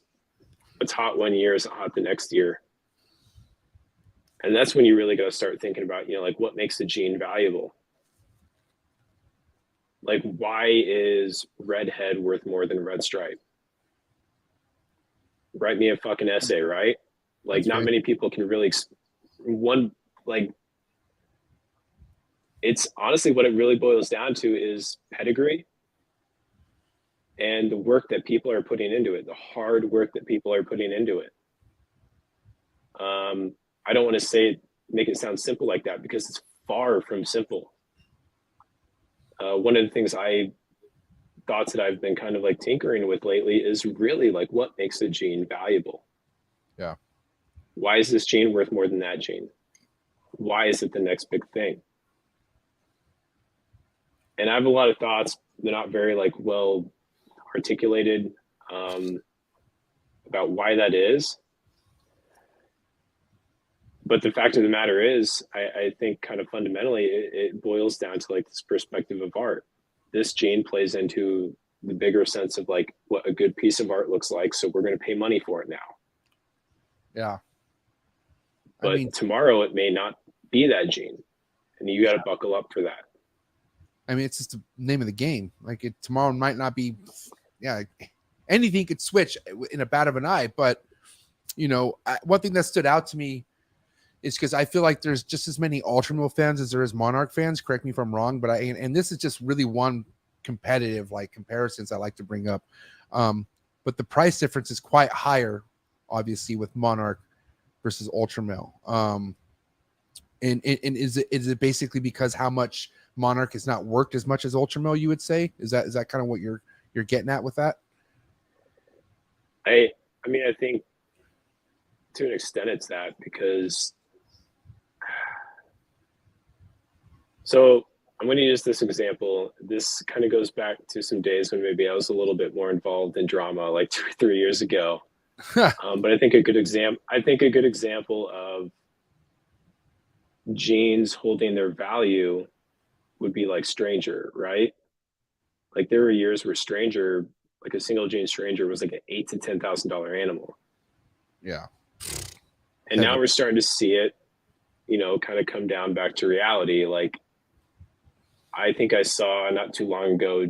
What's hot one year is hot the next year. And that's when you really got to start thinking about, you know, like, what makes a gene valuable? Like, why is red head worth more than red stripe? Write me a fucking essay, right? Like, That's not right. many people can really it's honestly what it really boils down to is pedigree and the work that people are putting into it, the hard work that people are putting into it. I don't want to make it sound simple like that, because it's far from simple. One of the things thoughts that I've been kind of like tinkering with lately is really like, what makes a gene valuable? Yeah. Why is this gene worth more than that gene? Why is it the next big thing? And I have a lot of thoughts. They're not very like well articulated about why that is. But the fact of the matter is, I think kind of fundamentally, it boils down to like this perspective of art. This gene plays into the bigger sense of like what a good piece of art looks like. So we're going to pay money for it now. Yeah. But tomorrow it may not be that gene, and you got to buckle up for that. I mean, it's just the name of the game. Like tomorrow might not be, anything could switch in a bat of an eye. But, one thing that stood out to me is because I feel like there's just as many Ultramil fans as there is Monarch fans. Correct me if I'm wrong, but and this is just really one competitive like comparisons I like to bring up. But the price difference is quite higher, obviously, with Monarch versus Ultramil. And is it basically because how much Monarch has not worked as much as Ultramil, you would say? Is that kind of what you're getting at with that? I mean, I think to an extent it's that, because so I'm going to use this example. This kind of goes back to some days when maybe I was a little bit more involved in drama, like 2 or 3 years ago. But I think a good example of genes holding their value would be like Stranger, right? Like there were years where Stranger, like a single gene Stranger, was like an $8,000 to $10,000 animal. Yeah. And now we're starting to see it, kind of come down back to reality. Like I think I saw not too long ago,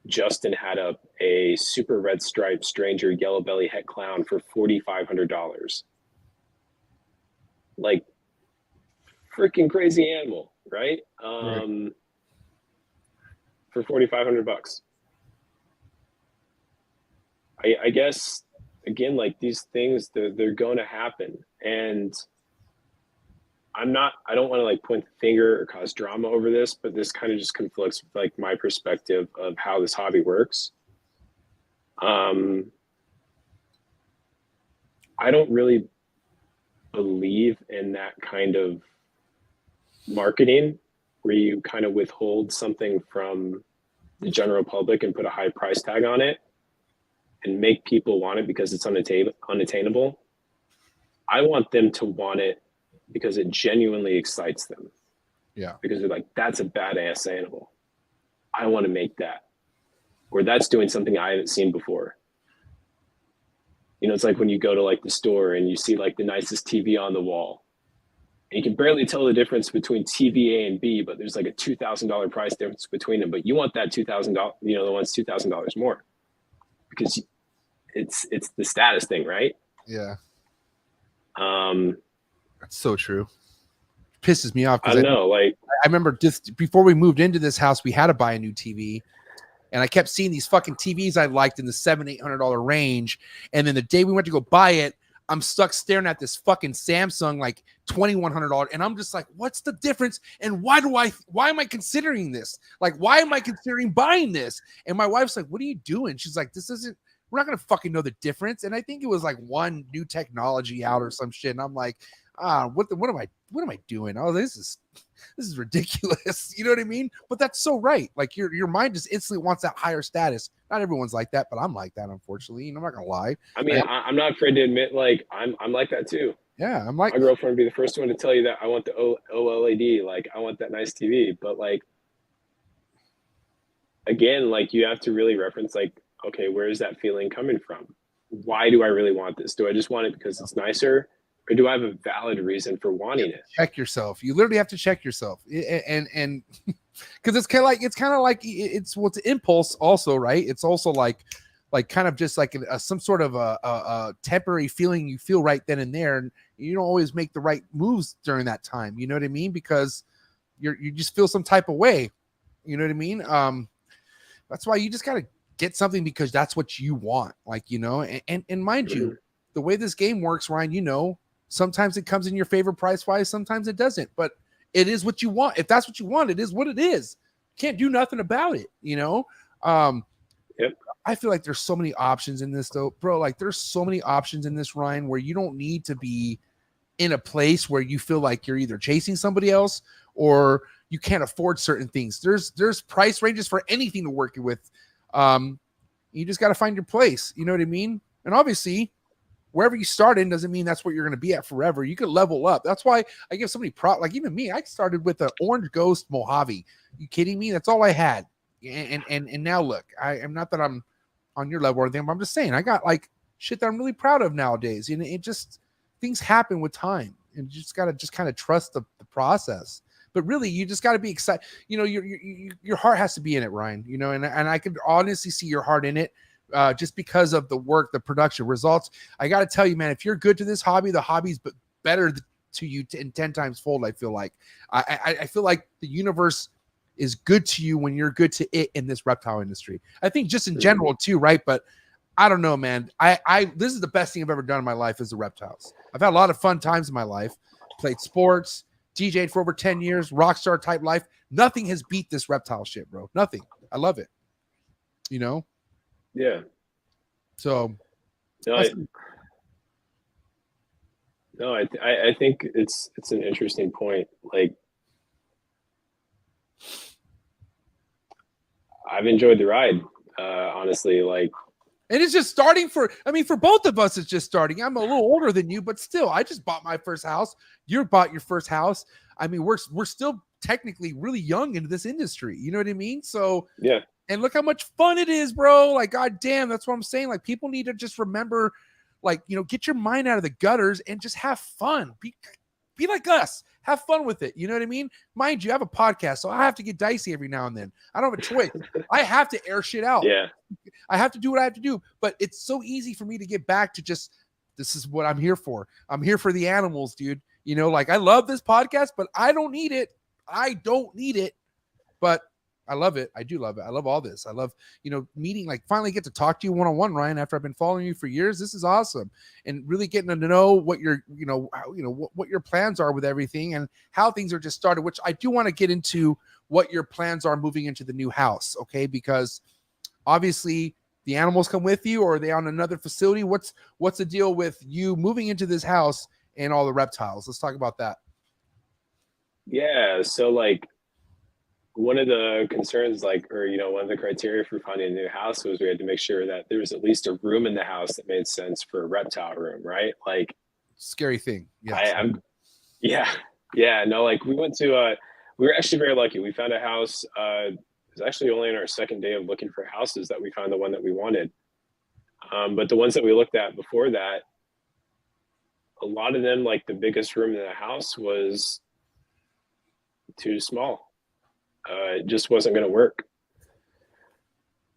Justin had up a super red striped Stranger yellow belly het clown for $4,500. Like freaking crazy animal, right? Right. For $4,500. I guess again, like these things, they're going to happen, and I don't want to like point the finger or cause drama over this, but this kind of just conflicts with like my perspective of how this hobby works. I don't really believe in that kind of marketing where you kind of withhold something from the general public and put a high price tag on it and make people want it because it's unattainable. I want them to want it because it genuinely excites them. Yeah. Because they're like, that's a badass animal. I want to make that. Or that's doing something I haven't seen before. It's like when you go to like the store and you see like the nicest TV on the wall. And you can barely tell the difference between TV A and B, but there's like a $2,000 price difference between them. But you want that $2,000, the one's $2,000 more. Because it's the status thing, right? Yeah. That's so true. Pisses me off. I know. I remember just before we moved into this house, we had to buy a new TV, and I kept seeing these fucking TVs I liked in the $700-800 range. And then the day we went to go buy it, I'm stuck staring at this fucking Samsung like $2,100, and I'm just like, what's the difference? And why am I considering this? Like, why am I considering buying this? And my wife's like, what are you doing? She's like, we're not gonna fucking know the difference. And I think it was like one new technology out or some shit. And I'm like, what am I doing? Oh, this is ridiculous. You know what I mean? But that's so right. Like your mind just instantly wants that higher status. Not everyone's like that, but I'm like that, unfortunately. I'm not gonna lie. I mean, I'm not afraid to admit, like I'm like that too. Yeah, I'm like, my girlfriend would be the first one to tell you that I want the OLED, like I want that nice TV. But like, again, like you have to really reference like, okay, where is that feeling coming from? Why do I really want this? Do I just want it because it's nicer? Or do I have a valid reason for wanting it? Check yourself. You literally have to check yourself, and because it's kind of like it's what's impulse also, right? It's also like kind of just like some sort of a temporary feeling you feel right then and there, and you don't always make the right moves during that time. You know what I mean? Because you just feel some type of way. You know what I mean? That's why you just gotta get something because that's what you want. Like, and mind you, the way this game works, Ryan, sometimes it comes in your favor price-wise, sometimes it doesn't, but it is what you want. If that's what you want, it is what it is. Can't do nothing about it, Yep. I feel like there's so many options in this, though, bro. Like, there's so many options in this, Ryan, where you don't need to be in a place where you feel like you're either chasing somebody else or you can't afford certain things. There's price ranges for anything to work with. You just got to find your place. You know what I mean? And obviously, wherever you start in doesn't mean that's what you're going to be at forever. You could level up. That's why I give somebody like even me, I started with an Orange Ghost Mojave. You kidding me? That's all I had. And now look, I'm not that I'm on your level or anything, but I'm just saying I got like shit that I'm really proud of nowadays. And it just, things happen with time, and you just got to just kind of trust the process. But really, you just got to be excited. You know, your heart has to be in it, Ryan. You know, and I could honestly see your heart in it, just because of the work, the production results. I got to tell you, man, if you're good to this hobby, the hobby's better to you in 10 times fold. I feel like I feel like the universe is good to you when you're good to it in this reptile industry. I think just in general too, right? But I don't know, man. This is the best thing I've ever done in my life is the reptiles. I've had a lot of fun times in my life. Played sports, DJ'd for over 10 years, rock star type life. Nothing has beat this reptile shit, bro. Nothing. I love it. You know? Yeah. So no, I think it's an interesting point. Like, I've enjoyed the ride, honestly. Like, and it's just starting for both of us, it's just starting. I'm a little older than you, but still, I just bought my first house. You bought your first house. I mean, we're still technically really young into this industry. You know what I mean? So yeah. And look how much fun it is, bro. Like, God damn, that's what I'm saying. Like, people need to just remember, like, you know, get your mind out of the gutters and just have fun. Be like us. Have fun with it. You know what I mean? Mind you, I have a podcast, so I have to get dicey every now and then. I don't have a choice. I have to air shit out. Yeah. I have to do what I have to do. But it's so easy for me to get back to just, this is what I'm here for. I'm here for the animals, dude. You know, like, I love this podcast, but I don't need it. I don't need it. But I love it. I do love it. I love all this. I love, you know, meeting, like, finally get to talk to you one-on-one, Ryan, after I've been following you for years. This is awesome. And really getting to know what your, you know, what your plans are with everything and how things are just started, which I do want to get into what your plans are moving into the new house. Okay. Because obviously the animals come with you, or are they on another facility? What's the deal with you moving into this house and all the reptiles? Let's talk about that. Yeah. So, like, one of the concerns, like, or, you know, one of the criteria for finding a new house was we had to make sure that there was at least a room in the house that made sense for a reptile room, right? Like, scary thing. Yeah. No, like, we went to, we were actually very lucky. We found a house. It was actually only on our second day of looking for houses that we found the one that we wanted. But the ones that we looked at before that, a lot of them, like, the biggest room in the house was too small. It just wasn't going to work.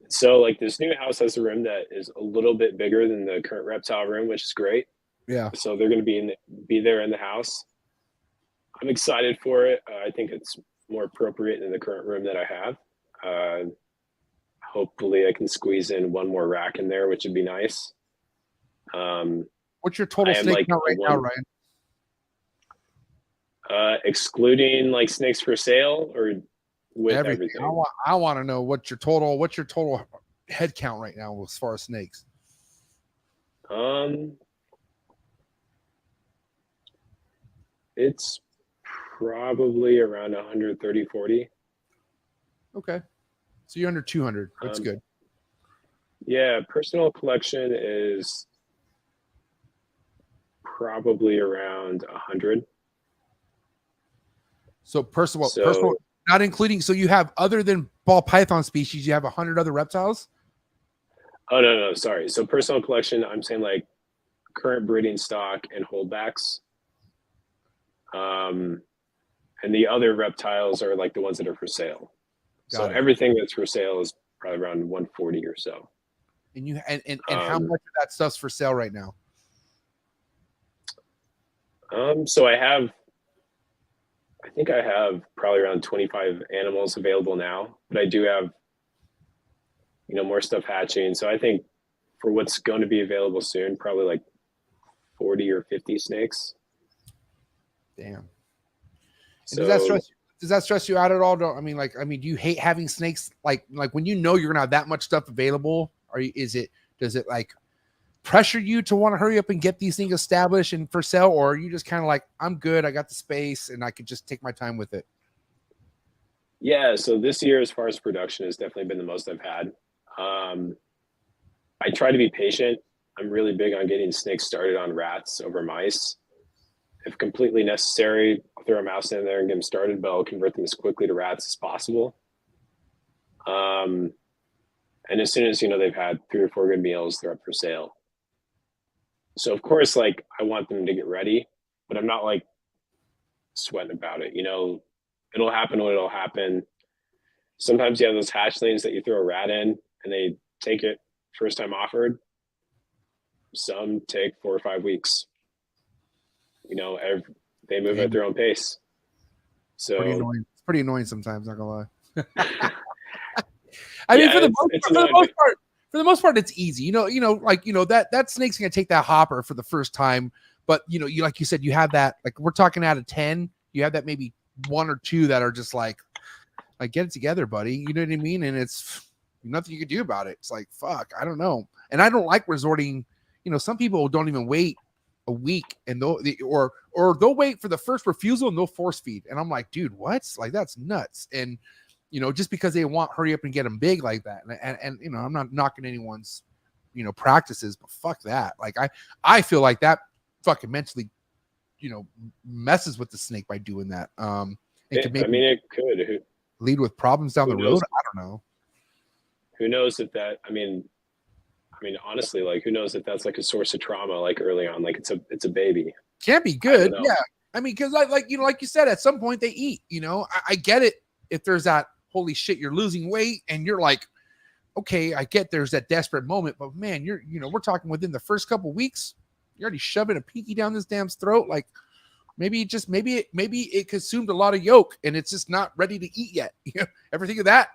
So, like, this new house has a room that is a little bit bigger than the current reptile room, which is great. Yeah. So they're going to be there in the house. I'm excited for it. I think it's more appropriate than the current room that I have. Hopefully I can squeeze in one more rack in there, which would be nice. What's your total snake count right now, Ryan? Excluding, like, snakes for sale, or with everything? I want to know what's your total head count right now as far as snakes. It's probably around 130, 40. Okay. So you're under 200. That's good. Yeah. Personal collection is probably around 100. So personal, not including, so you have, other than ball python species, you have 100 other reptiles? Oh, no, sorry. So personal collection, I'm saying, like, current breeding stock and holdbacks. And the other reptiles are, like, the ones that are for sale. So everything that's for sale is probably around 140 or so. And you and how much of that stuff's for sale right now? So I think I have probably around 25 animals available now, but I do have, you know, more stuff hatching. So I think for what's going to be available soon, probably like 40 or 50 snakes. Damn. So, does that stress you out at all? Do you hate having snakes? Like when you know you're gonna have that much stuff available, does it like pressure you to want to hurry up and get these things established and for sale, or are you just kind of like, I'm good, I got the space and I could just take my time with it? Yeah, so this year, as far as production, has definitely been the most I've had. I try to be patient. I'm really big on getting snakes started on rats over mice. If completely necessary, I'll throw a mouse in there and get them started, but I'll convert them as quickly to rats as possible. And as soon as, they've had 3 or 4 good meals, they're up for sale. So of course, like, I want them to get ready, but I'm not like sweating about it. It'll happen when it'll happen. Sometimes you have those hatchlings that you throw a rat in and they take it first time offered. Some take 4 or 5 weeks. They move at their own pace. So it's pretty annoying sometimes, not gonna lie. I mean, for the most part, it's easy. That snake's gonna take that hopper for the first time, but you like you said, you have that, like, we're talking out of 10, you have that maybe 1 or 2 that are just like get it together, buddy. You know what I mean? And it's nothing you can do about it. It's like, fuck, I don't know. And I don't like resorting. Some people don't even wait a week and they'll wait for the first refusal and they'll force feed. And I'm like, dude, what? Like, that's nuts. And just because they want hurry up and get them big like that. And I'm not knocking anyone's practices, but fuck that. Like, I feel like that fucking mentally messes with the snake by doing that. It could lead with problems down the road. I don't know. Who knows if that, I mean, honestly, like, who knows if that's like a source of trauma, like early on, like it's a baby. Can't be good. Yeah. I mean, cause like you said, at some point they eat, I get it. If there's that, holy shit, you're losing weight and you're like, okay, I get there's that desperate moment, but man, we're talking within the first couple weeks, you're already shoving a pinky down this damn's throat. Like, maybe it consumed a lot of yolk and it's just not ready to eat yet. Ever think of that?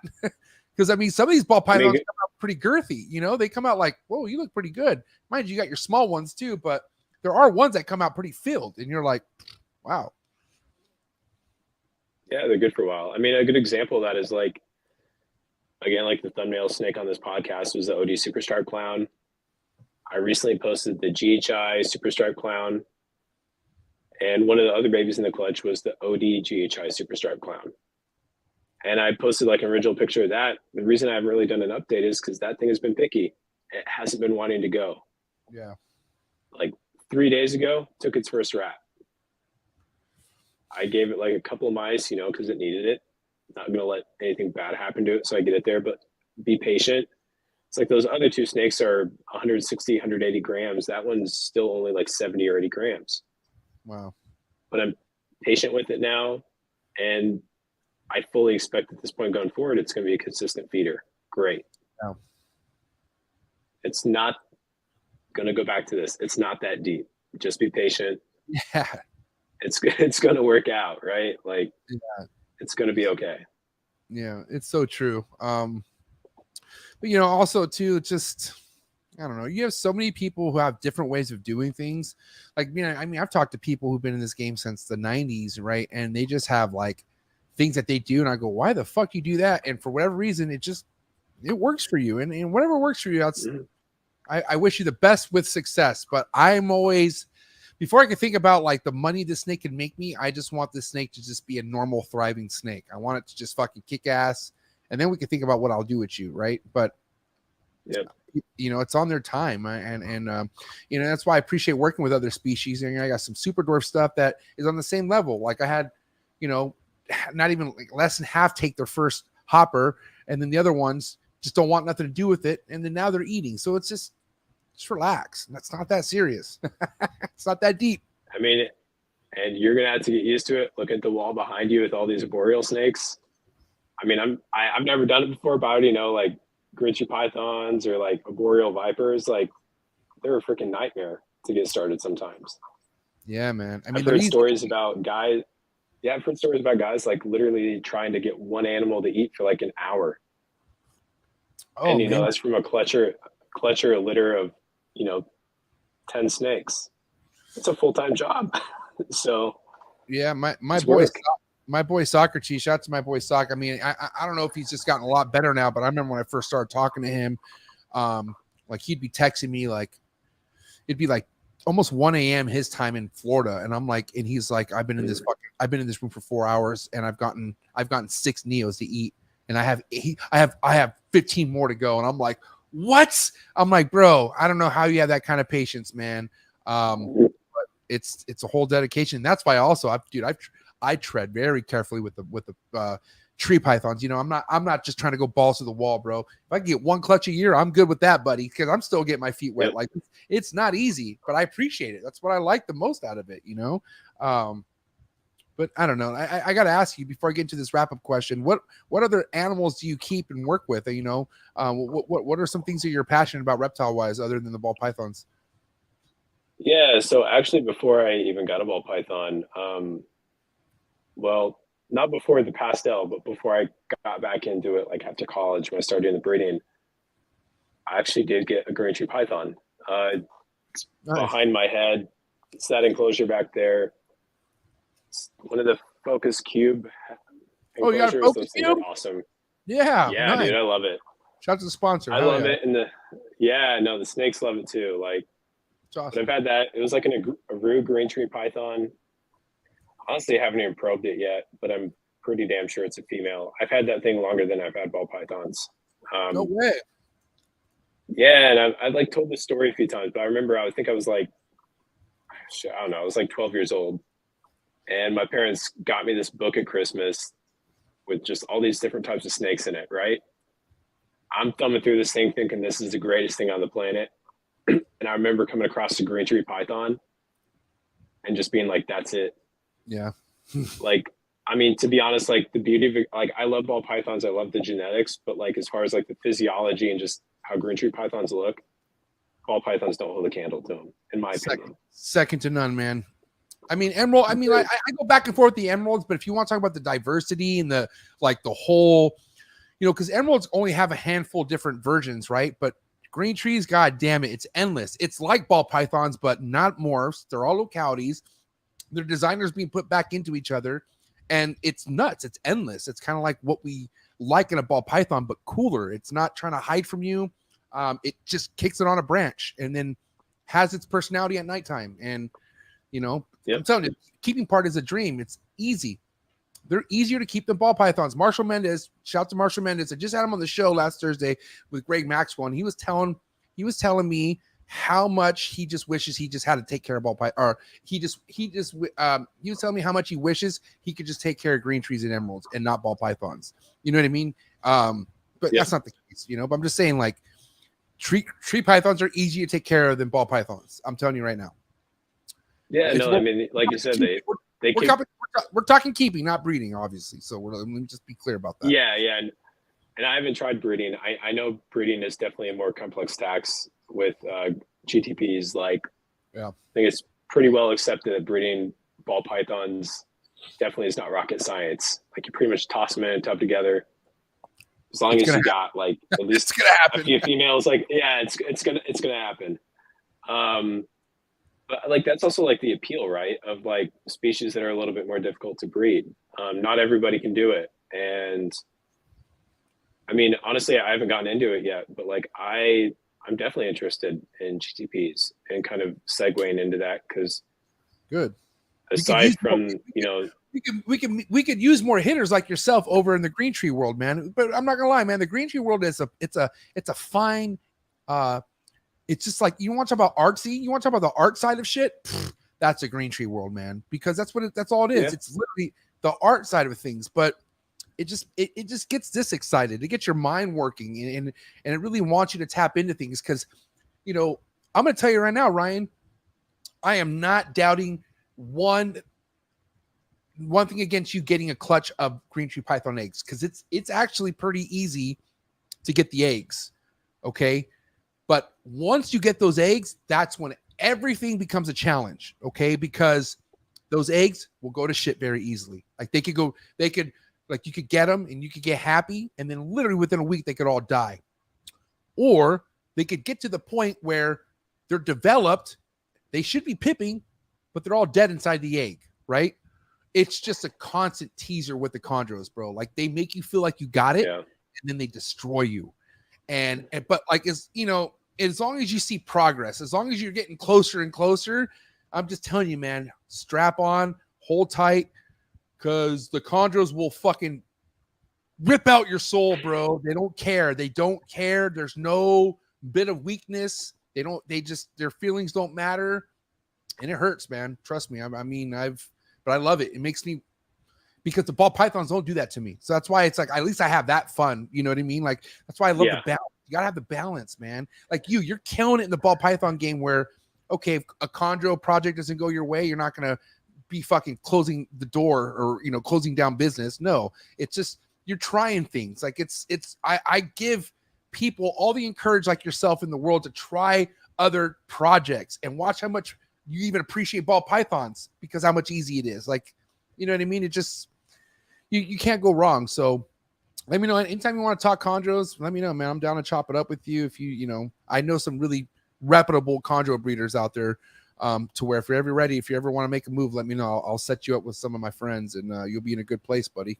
Because I mean, some of these ball pythons come out pretty girthy. They come out like, whoa, you look pretty good. Mind you got your small ones too, but there are ones that come out pretty filled, and you're like, wow. Yeah, they're good for a while. I mean, a good example of that is like, again, like the thumbnail snake on this podcast was the OD Superstripe Clown. I recently posted the GHI Superstripe Clown, and one of the other babies in the clutch was the OD GHI Superstripe Clown. And I posted like an original picture of that. The reason I haven't really done an update is because that thing has been picky. It hasn't been wanting to go. Yeah. Like 3 days ago, took its first rat. I gave it like a couple of mice, because it needed it. Not going to let anything bad happen to it, so I get it there, but be patient. It's like those other 2 snakes are 160, 180 grams. That one's still only like 70 or 80 grams. Wow. But I'm patient with it now, and I fully expect at this point going forward, it's going to be a consistent feeder. Great. Wow. It's not going to go back to this. It's not that deep. Just be patient. Yeah. It's going to work out, right? Like, yeah. It's going to be okay. Yeah, it's so true. But also too, just, I don't know. You have so many people who have different ways of doing things. Like, I've talked to people who've been in this game since the 90s, right? And they just have like things that they do, and I go, why the fuck you do that? And for whatever reason, it works for you, and whatever works for you, that's I wish you the best with success. But I'm always, before I can think about like the money this snake can make me, I just want this snake to just be a normal thriving snake. I want it to just fucking kick ass, and then we can think about what I'll do with you, right? But it's on their time, and that's why I appreciate working with other species. And I got some super dwarf stuff that is on the same level. Like I had, not even like less than half take their first hopper, and then the other ones just don't want nothing to do with it, and then now they're eating. So it's just relax. That's not that serious. It's not that deep. I mean, and you're gonna have to get used to it. Look at the wall behind you with all these arboreal snakes. I mean, I've never done it before, but I already know like grinchy pythons or like arboreal vipers, like they're a freaking nightmare to get started sometimes. Yeah, man. I mean, I've heard stories about guys. Yeah, I've heard stories about guys like literally trying to get one animal to eat for like an hour. Oh, and that's from a clutcher, a litter of 10 snakes. It's a full-time job. So yeah, my boy Socrates, shout out to my boy Sock. I mean, I don't know if he's just gotten a lot better now, but I remember when I first started talking to him, like he'd be texting me like it'd be like almost 1 a.m. his time in Florida, and I'm like, and he's like, I've been in this room for 4 hours, and I've gotten 6 neos to eat, and I have 15 more to go, and I'm like, what? I'm like, bro, I don't know how you have that kind of patience, man. But it's a whole dedication. That's why also I tread very carefully with the tree pythons. You know, I'm not just trying to go balls to the wall, bro. If I can get one clutch a year, I'm good with that, buddy, because I'm still getting my feet wet. Like, it's not easy, but I appreciate it. That's what I like the most out of it, you know. But I don't know. I got to ask you before I get into this wrap up question. What other animals do you keep and work with? You know, what are some things that you're passionate about reptile wise, other than the ball pythons? Yeah. So actually, before I even got a ball python, well, not before the pastel, but before I got back into it, like after college when I started doing the breeding, I actually did get a green tree python. Nice. Behind my head. It's that enclosure back there. One of the focus cube. Oh, you got a focus cube? Awesome. Yeah, nice. Dude, I love it. Shout out to the sponsor. I love it, and the snakes love it too. Like, it's awesome. But I've had that. It was like a Rue green tree python. Honestly, I haven't even probed it yet, but I'm pretty damn sure it's a female. I've had that thing longer than I've had ball pythons. No way. Yeah, and I like told this story a few times, but I remember I was like, I don't know, I was like 12 years old. And my parents got me this book at Christmas with just all these different types of snakes in it, right? I'm thumbing through this thing thinking this is the greatest thing on the planet. And I remember coming across the green tree python and just being like, that's it. Yeah. Like, I mean, to be honest, like the beauty of it, like I love ball pythons. I love the genetics, but like as far as like the physiology and just how green tree pythons look, ball pythons don't hold a candle to them, in my opinion. Second to none, man. I mean, emerald. I mean, I go back and forth with the emeralds, but if you want to talk about the diversity and the whole, you know, because emeralds only have a handful of different versions, right? But green trees, god damn it, it's endless. It's like ball pythons, but not morphs. They're all localities. Their designers being put back into each other, and it's nuts. It's endless. It's kind of like what we like in a ball python, but cooler. It's not trying to hide from you. It just kicks it on a branch and then has its personality at nighttime. And you know, I'm telling you, keeping part is a dream. It's easy. They're easier to keep than ball pythons. Marshall Mendez, shout out to Marshall Mendez. I just had him on the show last Thursday with Greg Maxwell, and he was telling me how much he just wishes he just had to take care of ball python, or he was telling me how much he wishes he could just take care of green trees and emeralds and not ball pythons. You know what I mean? But that's not the case, you know. But I'm just saying, like, tree pythons are easier to take care of than ball pythons. I'm telling you right now. Yeah, I mean, like you said, we're talking keeping, not breeding, obviously. So let me just be clear about that. Yeah, and I haven't tried breeding. I know breeding is definitely a more complex tax with GTPs. Like, I think it's pretty well accepted that breeding ball pythons definitely is not rocket science. Like, you pretty much toss them in a tub together. As long as you got like at least a few females, like it's gonna happen. But like that's also like the appeal, right? Of like species that are a little bit more difficult to breed. Not everybody can do it, and I mean, honestly, I haven't gotten into it yet. But like I'm definitely interested in GTPs and kind of segueing into that because aside from we could use more hitters like yourself over in the green tree world, man. But I'm not gonna lie, man. The green tree world is a fine. It's just like, you want to talk about artsy, you want to talk about the art side of shit. That's a green tree world, man. Because that's all it is. Yeah. It's literally the art side of things. But it just gets this excited. It gets your mind working, and it really wants you to tap into things. Because, you know, I'm gonna tell you right now, Ryan, I am not doubting one thing against you getting a clutch of green tree python eggs, because it's actually pretty easy to get the eggs. Okay. But once you get those eggs, that's when everything becomes a challenge. Okay. Because those eggs will go to shit very easily. Like you could get them and you could get happy, and then literally within a week, they could all die. Or they could get to the point where they're developed, they should be pipping, but they're all dead inside the egg, right? It's just a constant teaser with the chondros, bro. Like, they make you feel like you got it, and then they destroy you. But like, as you know, as long as you see progress, as long as you're getting closer and closer, I'm just telling you, man, strap on, hold tight, because the chondros will fucking rip out your soul, bro. They don't care. There's no bit of weakness, their feelings don't matter, and it hurts, man. Trust me. But I love it. It makes me, because the ball pythons don't do that to me. So that's why it's like, at least I have that fun. You know what I mean? Like, that's why I love the balance. You gotta have the balance, man. Like you're killing it in the ball python game where, okay, if a chondro project doesn't go your way, you're not gonna be fucking closing the door or, you know, closing down business. No, it's just, you're trying things. Like I give people all the encourage like yourself in the world to try other projects and watch how much you even appreciate ball pythons, because how much easy it is. Like, you know what I mean? It just, you can't go wrong. So let me know anytime you want to talk chondros. Let me know, man. I'm down to chop it up with you. If you know, I know some really reputable chondro breeders out there, to where if you're ever ready, if you ever want to make a move, let me know. I'll set you up with some of my friends, and you'll be in a good place, buddy.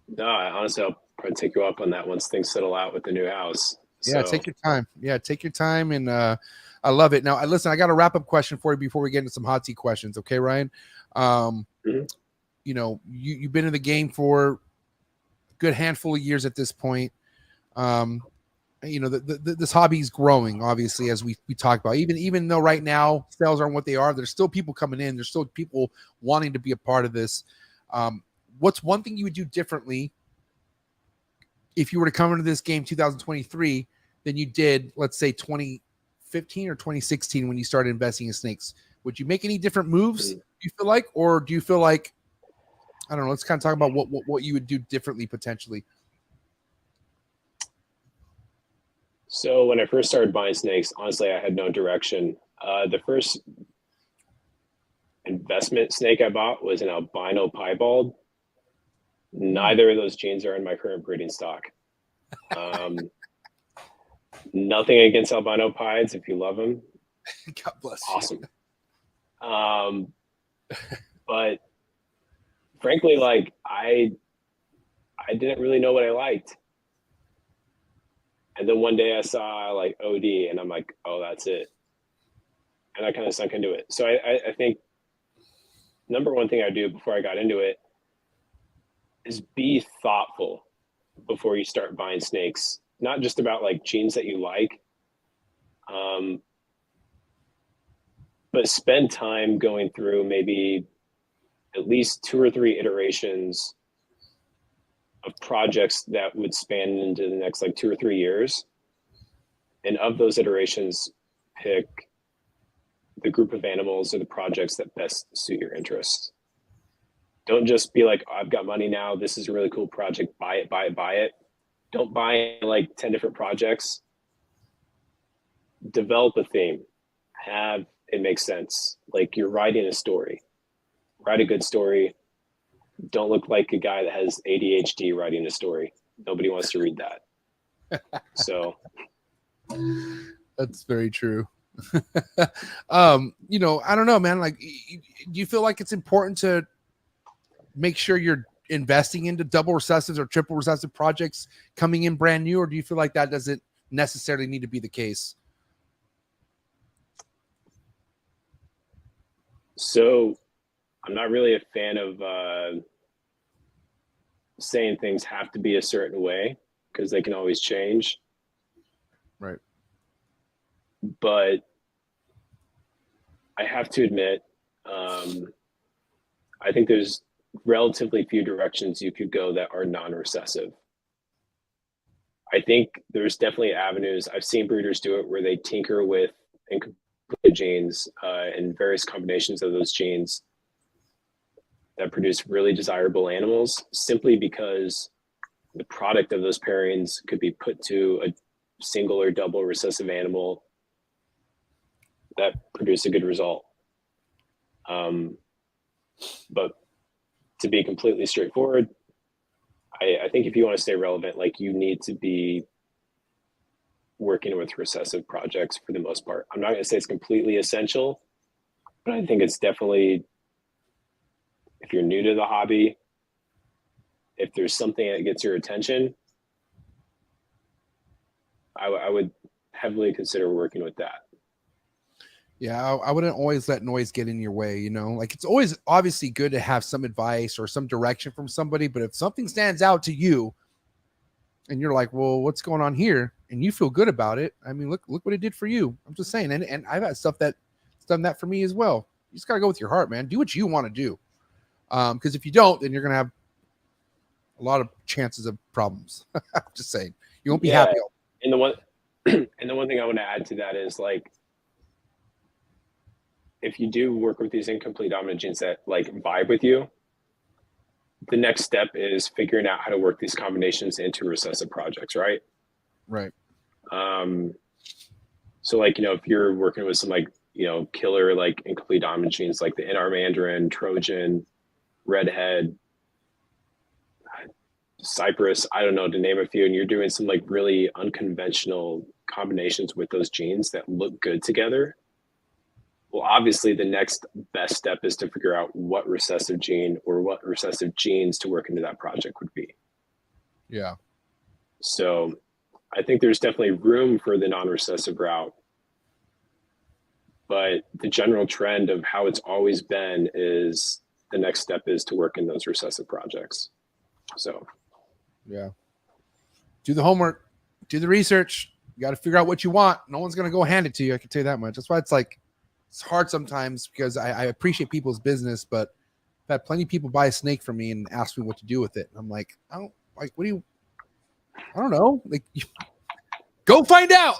No, honestly, I'll probably take you up on that once things settle out with the new house. Yeah, take your time. Yeah, take your time, and I love it. Now, listen, I got a wrap up question for you before we get into some hot seat questions. Okay, Ryan. You know, you've been in the game for a good handful of years at this point. You know, this hobby is growing, obviously, as we talked about. Even though right now sales aren't what they are, there's still people coming in. There's still people wanting to be a part of this. What's one thing you would do differently if you were to come into this game 2023 than you did, let's say 2015 or 2016 when you started investing in snakes? Would you make any different moves, do you feel like? Or do you feel like, I don't know, let's kind of talk about what you would do differently potentially. So when I first started buying snakes, honestly, I had no direction. The first investment snake I bought was an albino piebald. Neither of those genes are in my current breeding stock. Nothing against albino pieds. If you love them, God bless you. Awesome. But frankly, like I didn't really know what I liked. And then one day I saw like OD and I'm like, oh, that's it. And I kind of sunk into it. So I think number one thing I do before I got into it is be thoughtful before you start buying snakes, not just about like genes that you like, but spend time going through maybe at least 2 or 3 iterations of projects that would span into the next like 2 or 3 years. And of those iterations, pick the group of animals or the projects that best suit your interests. Don't just be like, oh, I've got money now, this is a really cool project, buy it, buy it, buy it. Don't buy like 10 different projects. Develop a theme. Have it make sense. Like you're writing a story. Write a good story. Don't look like a guy that has ADHD writing a story. Nobody wants to read that. So that's very true. You know, I don't know, man. Like, do you feel like it's important to make sure you're investing into double recessives or triple recessive projects coming in brand new, or do you feel like that doesn't necessarily need to be the case? So I'm not really a fan of saying things have to be a certain way because they can always change. Right. But I have to admit, I think there's relatively few directions you could go that are non-recessive. I think there's definitely avenues. I've seen breeders do it where they tinker with incomplete genes and various combinations of those genes that produce really desirable animals simply because the product of those pairings could be put to a single or double recessive animal that produce a good result. But to be completely straightforward, I think if you want to stay relevant, like you need to be working with recessive projects for the most part. I'm not going to say it's completely essential, but I think it's definitely, if you're new to the hobby, if there's something that gets your attention, I would heavily consider working with that. Yeah, I wouldn't always let noise get in your way, you know? Like, it's always obviously good to have some advice or some direction from somebody, but if something stands out to you and you're like, well, what's going on here? and you feel good about it, I mean, look what it did for you. I'm just saying. And I've had stuff that's done that for me as well. You just got to go with your heart, man. Do what you want to do. Because if you don't, then you're going to have a lot of chances of problems. Just saying. You won't be happy. And the one thing I want to add to that is, like, if you do work with these incomplete dominant genes that like vibe with you, the next step is figuring out how to work these combinations into recessive projects, right? Right. So like, you know, if you're working with some like, you know, killer like incomplete dominant genes like the NR Mandarin, Trojan, Redhead, Cypress, I don't know, to name a few, and you're doing some like really unconventional combinations with those genes that look good together. Well, obviously the next best step is to figure out what recessive gene or what recessive genes to work into that project would be. Yeah. So I think there's definitely room for the non-recessive route, but the general trend of how it's always been is the next step is to work in those recessive projects. So, yeah. Do the homework, do the research. You got to figure out what you want. No one's going to go hand it to you. I can tell you that much. That's why it's like, it's hard sometimes because I appreciate people's business, but I've had plenty of people buy a snake from me and ask me what to do with it. And I'm like, I don't know. Like, go find out.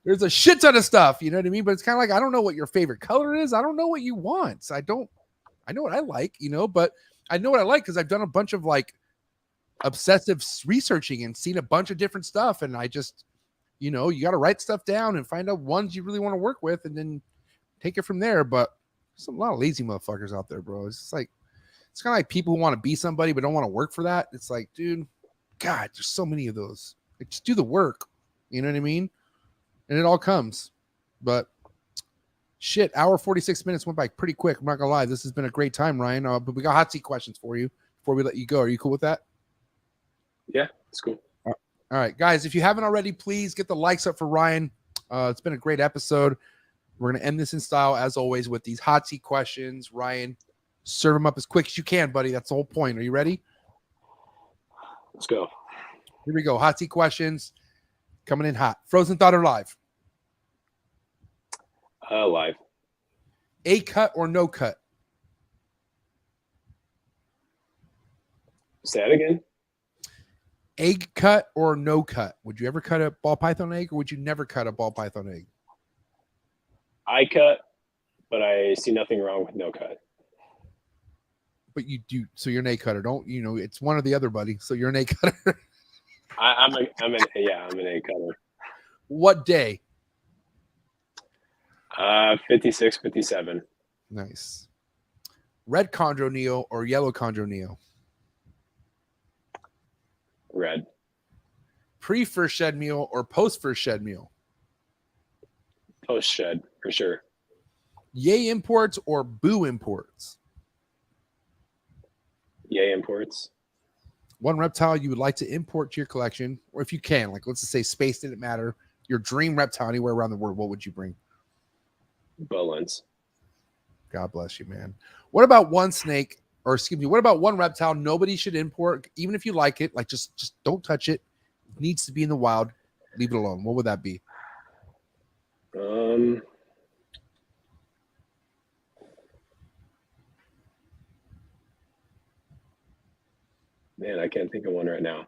There's a shit ton of stuff, you know what I mean? But it's kind of like, I don't know what your favorite color is. I don't know what you want. I know what I like, you know, but I know what I like because I've done a bunch of like obsessive researching and seen a bunch of different stuff. And I just, you know, you got to write stuff down and find out ones you really want to work with and then take it from there. But there's a lot of lazy motherfuckers out there, bro. It's just like, it's kind of like people who want to be somebody but don't want to work for that. It's like, dude, God, there's so many of those. Like, just do the work. You know what I mean? And it all comes. But shit, hour 46 minutes went by pretty quick. I'm not gonna lie. This has been a great time, Ryan. But we got hot seat questions for you before we let you go. Are you cool with that? Yeah, it's cool. All right, guys, if you haven't already, please get the likes up for Ryan. It's been a great episode. We're going to end this in style, as always, with these hot seat questions. Ryan, serve them up as quick as you can, buddy. That's the whole point. Are you ready? Let's go. Here we go. Hot seat questions coming in hot. Frozen thought or live? Live. A cut or no cut? Say that again. Egg cut or no cut? Would you ever cut a ball python egg or would you never cut a ball python egg? I cut, but I see nothing wrong with no cut. But you do, so you're an egg cutter. Don't, you know, it's one or the other, buddy. So you're an egg cutter. I'm an egg cutter. What day? 56, 57. Nice. Red chondro neo or yellow chondro neo? Red. Pre first shed meal or post first shed meal? Post shed for sure. Yay imports or boo imports? Yay imports. One reptile you would like to import to your collection, or if you can, like let's just say space didn't matter, your dream reptile anywhere around the world, what would you bring? Bolins. God bless you, man. What about one snake, or excuse me, what about one reptile nobody should import, even if you like it, like just don't touch it. It needs to be in the wild. Leave it alone. What would that be? Man, I can't think of one right now.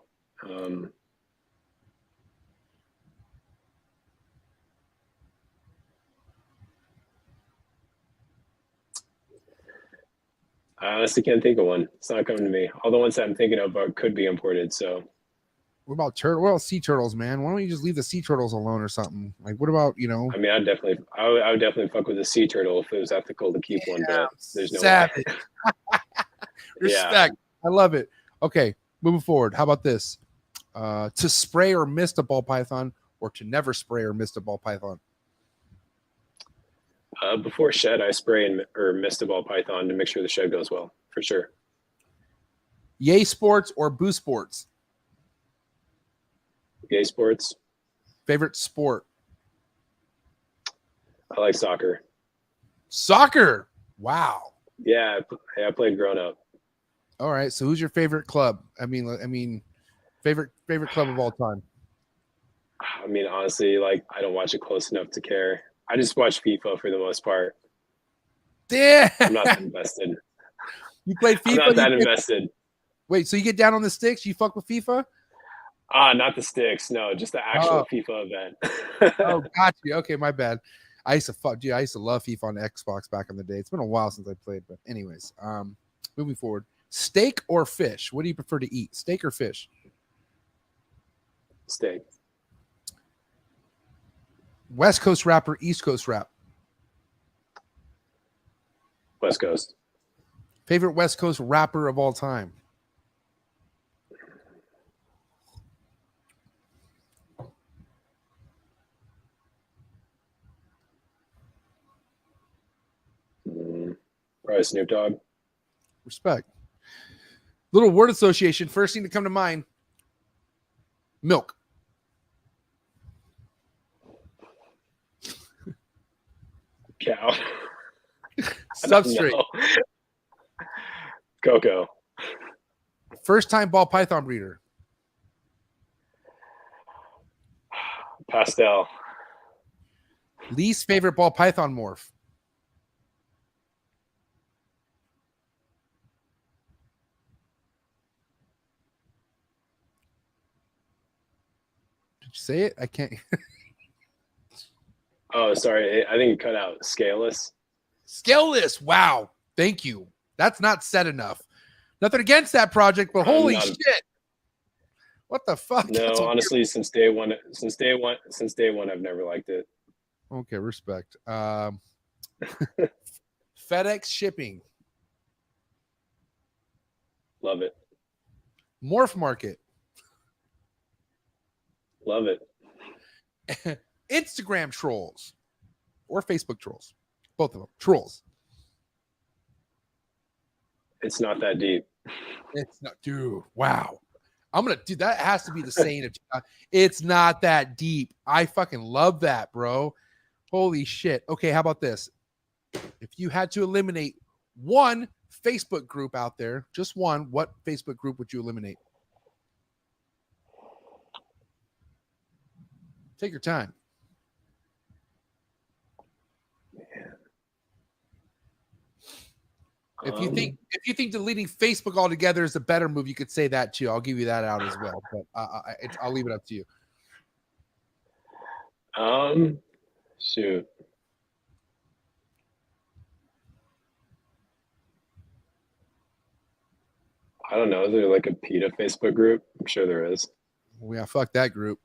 I honestly can't think of one. It's not coming to me. All the ones that I'm thinking of could be imported. So, what about turtle? Well, sea turtles, man. Why don't you just leave the sea turtles alone or something? Like, what about, you know? I mean, I would definitely fuck with a sea turtle if it was ethical to keep one, but there's no savage. way. Respect. I love it. Okay, moving forward. How about this? To spray or mist a ball python, or to never spray or mist a ball python? Before shed, I spray or mist a ball python to make sure the shed goes well, for sure. Yay sports or boo sports? Yay sports. Favorite sport? I like soccer. Soccer. Wow. Yeah, I played grown up. All right. So who's your favorite club? I mean, favorite club of all time? I mean, honestly, like I don't watch it close enough to care. I just watch FIFA for the most part. Damn. I'm not that invested. You play FIFA? I'm not that invested. Wait, so you get down on the sticks? You fuck with FIFA? Not the sticks. No, just the actual FIFA event. Oh, got you. Okay, my bad. I used to love FIFA on Xbox back in the day. It's been a while since I played, but anyways, moving forward. Steak or fish? What do you prefer to eat? Steak or fish? Steak. West Coast rap or East Coast rap? West Coast. Favorite West Coast rapper of all time? Probably Snoop Dogg. Respect. Little word association. First thing to come to mind. Milk. Cow. Substrate. Coco. First time ball python breeder. Pastel. Least favorite ball python morph. Did you say it? I can't. Oh, sorry. I think you cut out. Scaleless. Scaleless. Wow. Thank you. That's not said enough. Nothing against that project, but holy shit. What the fuck? No, honestly, since day one, I've never liked it. Okay, respect. FedEx shipping. Love it. Morph market. Love it. Instagram trolls or Facebook trolls. Both of them. Trolls. It's not that deep. It's not, dude. Wow. I'm gonna do that. Has to be the saying of it's not that deep. I fucking love that, bro. Holy shit. Okay, how about this? If you had to eliminate one Facebook group out there, just one, what Facebook group would you eliminate? Take your time. If you think deleting Facebook altogether is a better move, you could say that too. I'll give you that out as well, but I'll leave it up to you. Shoot. I don't know. Is there like a PETA Facebook group? I'm sure there is. Yeah, fuck that group.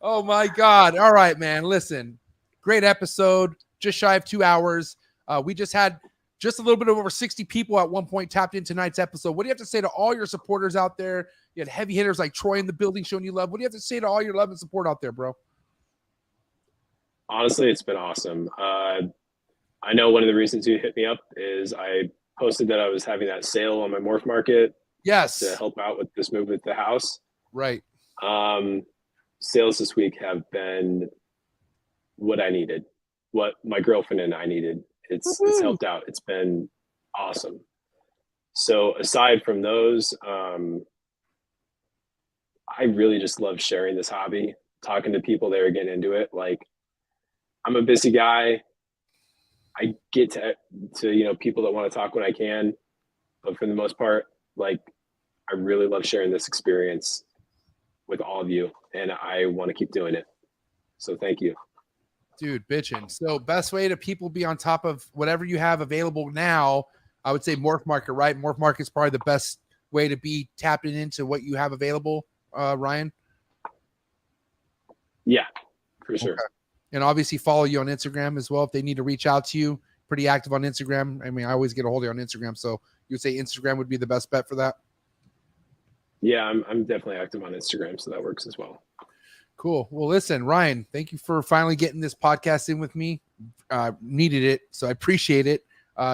Oh my God. All right, man. Listen, great episode. Just shy of 2 hours. We just had just a little bit of over 60 people at one point tapped in tonight's episode. What do you have to say to all your supporters out there? You had heavy hitters like Troy in the building showing you love. What do you have to say to all your love and support out there, bro? Honestly, it's been awesome. I know one of the reasons you hit me up is I posted that I was having that sale on my MORPH market. Yes. To help out with this move with the house. Right. Sales this week have been what I needed, what my girlfriend and I needed. It's helped out. It's been awesome. So aside from those, I really just love sharing this hobby, talking to people that are getting into it. Like, I'm a busy guy. I get to people that want to talk when I can, but for the most part, like, I really love sharing this experience with all of you, and I want to keep doing it. So thank you. Dude, bitching. So best way to people be on top of whatever you have available now, I would say MORPH market, right? MORPH market is probably the best way to be tapping into what you have available, Ryan. Yeah, for sure. Okay. And obviously follow you on Instagram as well if they need to reach out to you. Pretty active on Instagram. I mean, I always get a hold of you on Instagram, so you would say Instagram would be the best bet for that? Yeah, I'm definitely active on Instagram, so that works as well. Cool. Well, listen, Ryan, thank you for finally getting this podcast in with me. Needed it, so I appreciate it.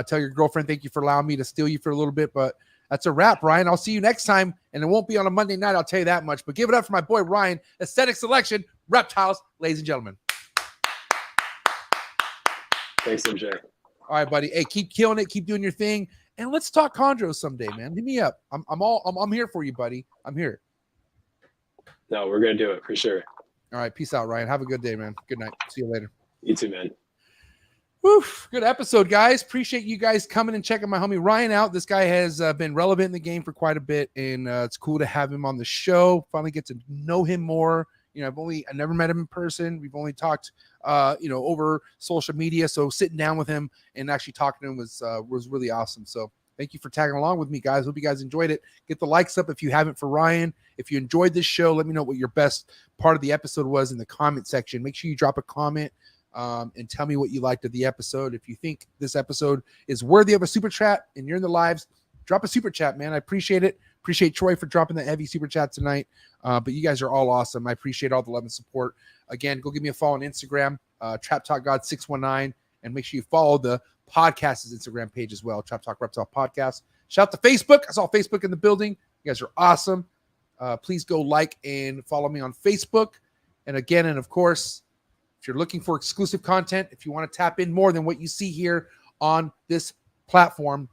Tell your girlfriend thank you for allowing me to steal you for a little bit, but that's a wrap, Ryan. I'll see you next time, and it won't be on a Monday night, I'll tell you that much. But give it up for my boy Ryan, Aesthetic Selection, Reptiles, ladies and gentlemen. Thanks, MJ. All right, buddy. Hey, keep killing it. Keep doing your thing. And let's talk chondros someday, man. Hit me up. I'm here for you, buddy. I'm here. No, we're going to do it for sure. All right. Peace out, Ryan. Have a good day, man. Good night. See you later. You too, man. Woo, good episode, guys. Appreciate you guys coming and checking my homie Ryan out. This guy has been relevant in the game for quite a bit, and it's cool to have him on the show. Finally get to know him more. You know, I never met him in person. We've only talked, over social media. So sitting down with him and actually talking to him was really awesome. So thank you for tagging along with me, guys. Hope you guys enjoyed it. Get the likes up if you haven't for Ryan. If you enjoyed this show, let me know what your best part of the episode was in the comment section. Make sure you drop a comment. And tell me what you liked of the episode. If you think this episode is worthy of a super chat and you're in the lives, drop a super chat, man. I appreciate it. Appreciate Troy for dropping that heavy super chat tonight. But you guys are all awesome. I appreciate all the love and support. Again, go give me a follow on Instagram, Trap Talk God 619, and make sure you follow the podcast's Instagram page as well, Trap Talk Reptile Podcast. Shout out to Facebook. I saw Facebook in the building. You guys are awesome. Please go like and follow me on Facebook. And again, and of course, if you're looking for exclusive content, if you want to tap in more than what you see here on this platform,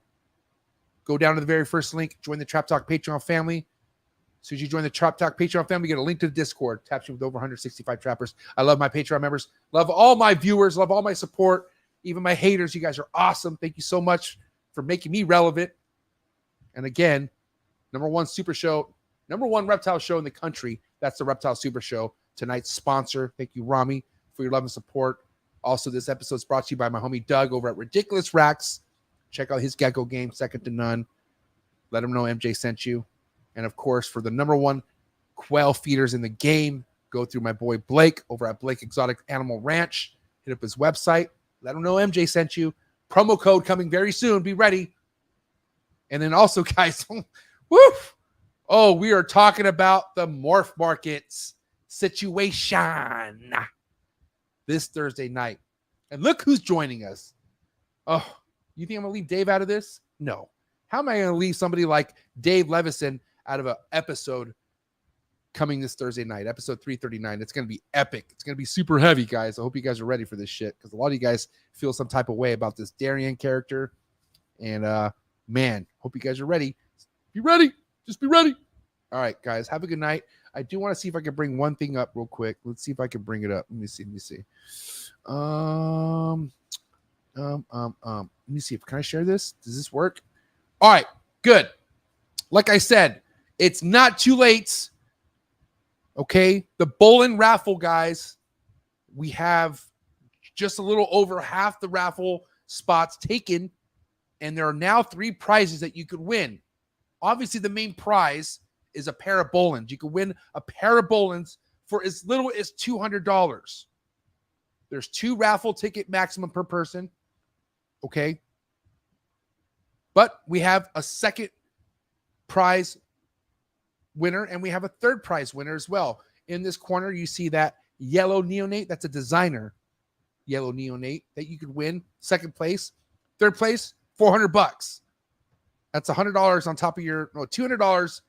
go down to the very first link, join the Trap Talk Patreon family. As soon as you join the Trap Talk Patreon family, you get a link to the Discord. Taps you with over 165 trappers. I love my Patreon members. Love all my viewers. Love all my support. Even my haters. You guys are awesome. Thank you so much for making me relevant. And again, number one reptile show in the country. That's the Reptile Super Show. Tonight's sponsor. Thank you, Rami, for your love and support. Also, this episode is brought to you by my homie Doug over at Ridiculous RHACS. Check out his gecko game, second to none. Let him know MJ sent you. And of course, for the number one quail feeders in the game, go through my boy Blake over at Blake Exotic Animal Ranch. Hit up his website. Let him know MJ sent you. Promo code coming very soon. Be ready. And then also, guys, we are talking about the MORPH markets situation this Thursday night. And look who's joining us. Oh, you think I'm going to leave Dave out of this? No. How am I going to leave somebody like Dave Levison out of an episode coming this Thursday night, episode 339? It's going to be epic. It's going to be super heavy, guys. I hope you guys are ready for this shit because a lot of you guys feel some type of way about this Darien character. And, man, hope you guys are ready. Be ready. Just be ready. All right, guys, have a good night. I do want to see if I can bring one thing up real quick. Let's see if I can bring it up. Let me see. Let me see. Can I share this? Does this work? All right, good. Like I said, it's not too late. Okay, the bowling raffle, guys. We have just a little over half the raffle spots taken, and there are now 3 prizes that you could win. Obviously, the main prize is a pair of bowlins. You can win a pair of bowlins for as little as $200. There's 2 raffle ticket maximum per person. Okay. But we have a second prize winner and we have a third prize winner as well. In this corner, you see that yellow neonate. That's a designer yellow neonate that you could win. Second place. Third place, $400. That's $100 on top of your, $200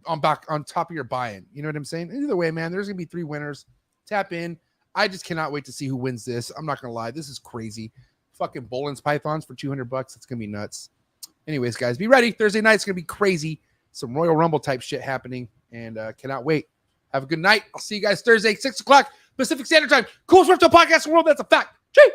on top of your buy-in. You know what I'm saying? Either way, man, there's going to be 3 winners. Tap in. I just cannot wait to see who wins this. I'm not going to lie. This is crazy. Fucking Bolin's Pythons for $200. It's going to be nuts. Anyways, guys, be ready. Thursday night's going to be crazy. Some Royal Rumble type shit happening and cannot wait. Have a good night. I'll see you guys Thursday, 6 o'clock Pacific Standard Time. Coolest Reptile Podcast in the world. That's a fact. Cheers.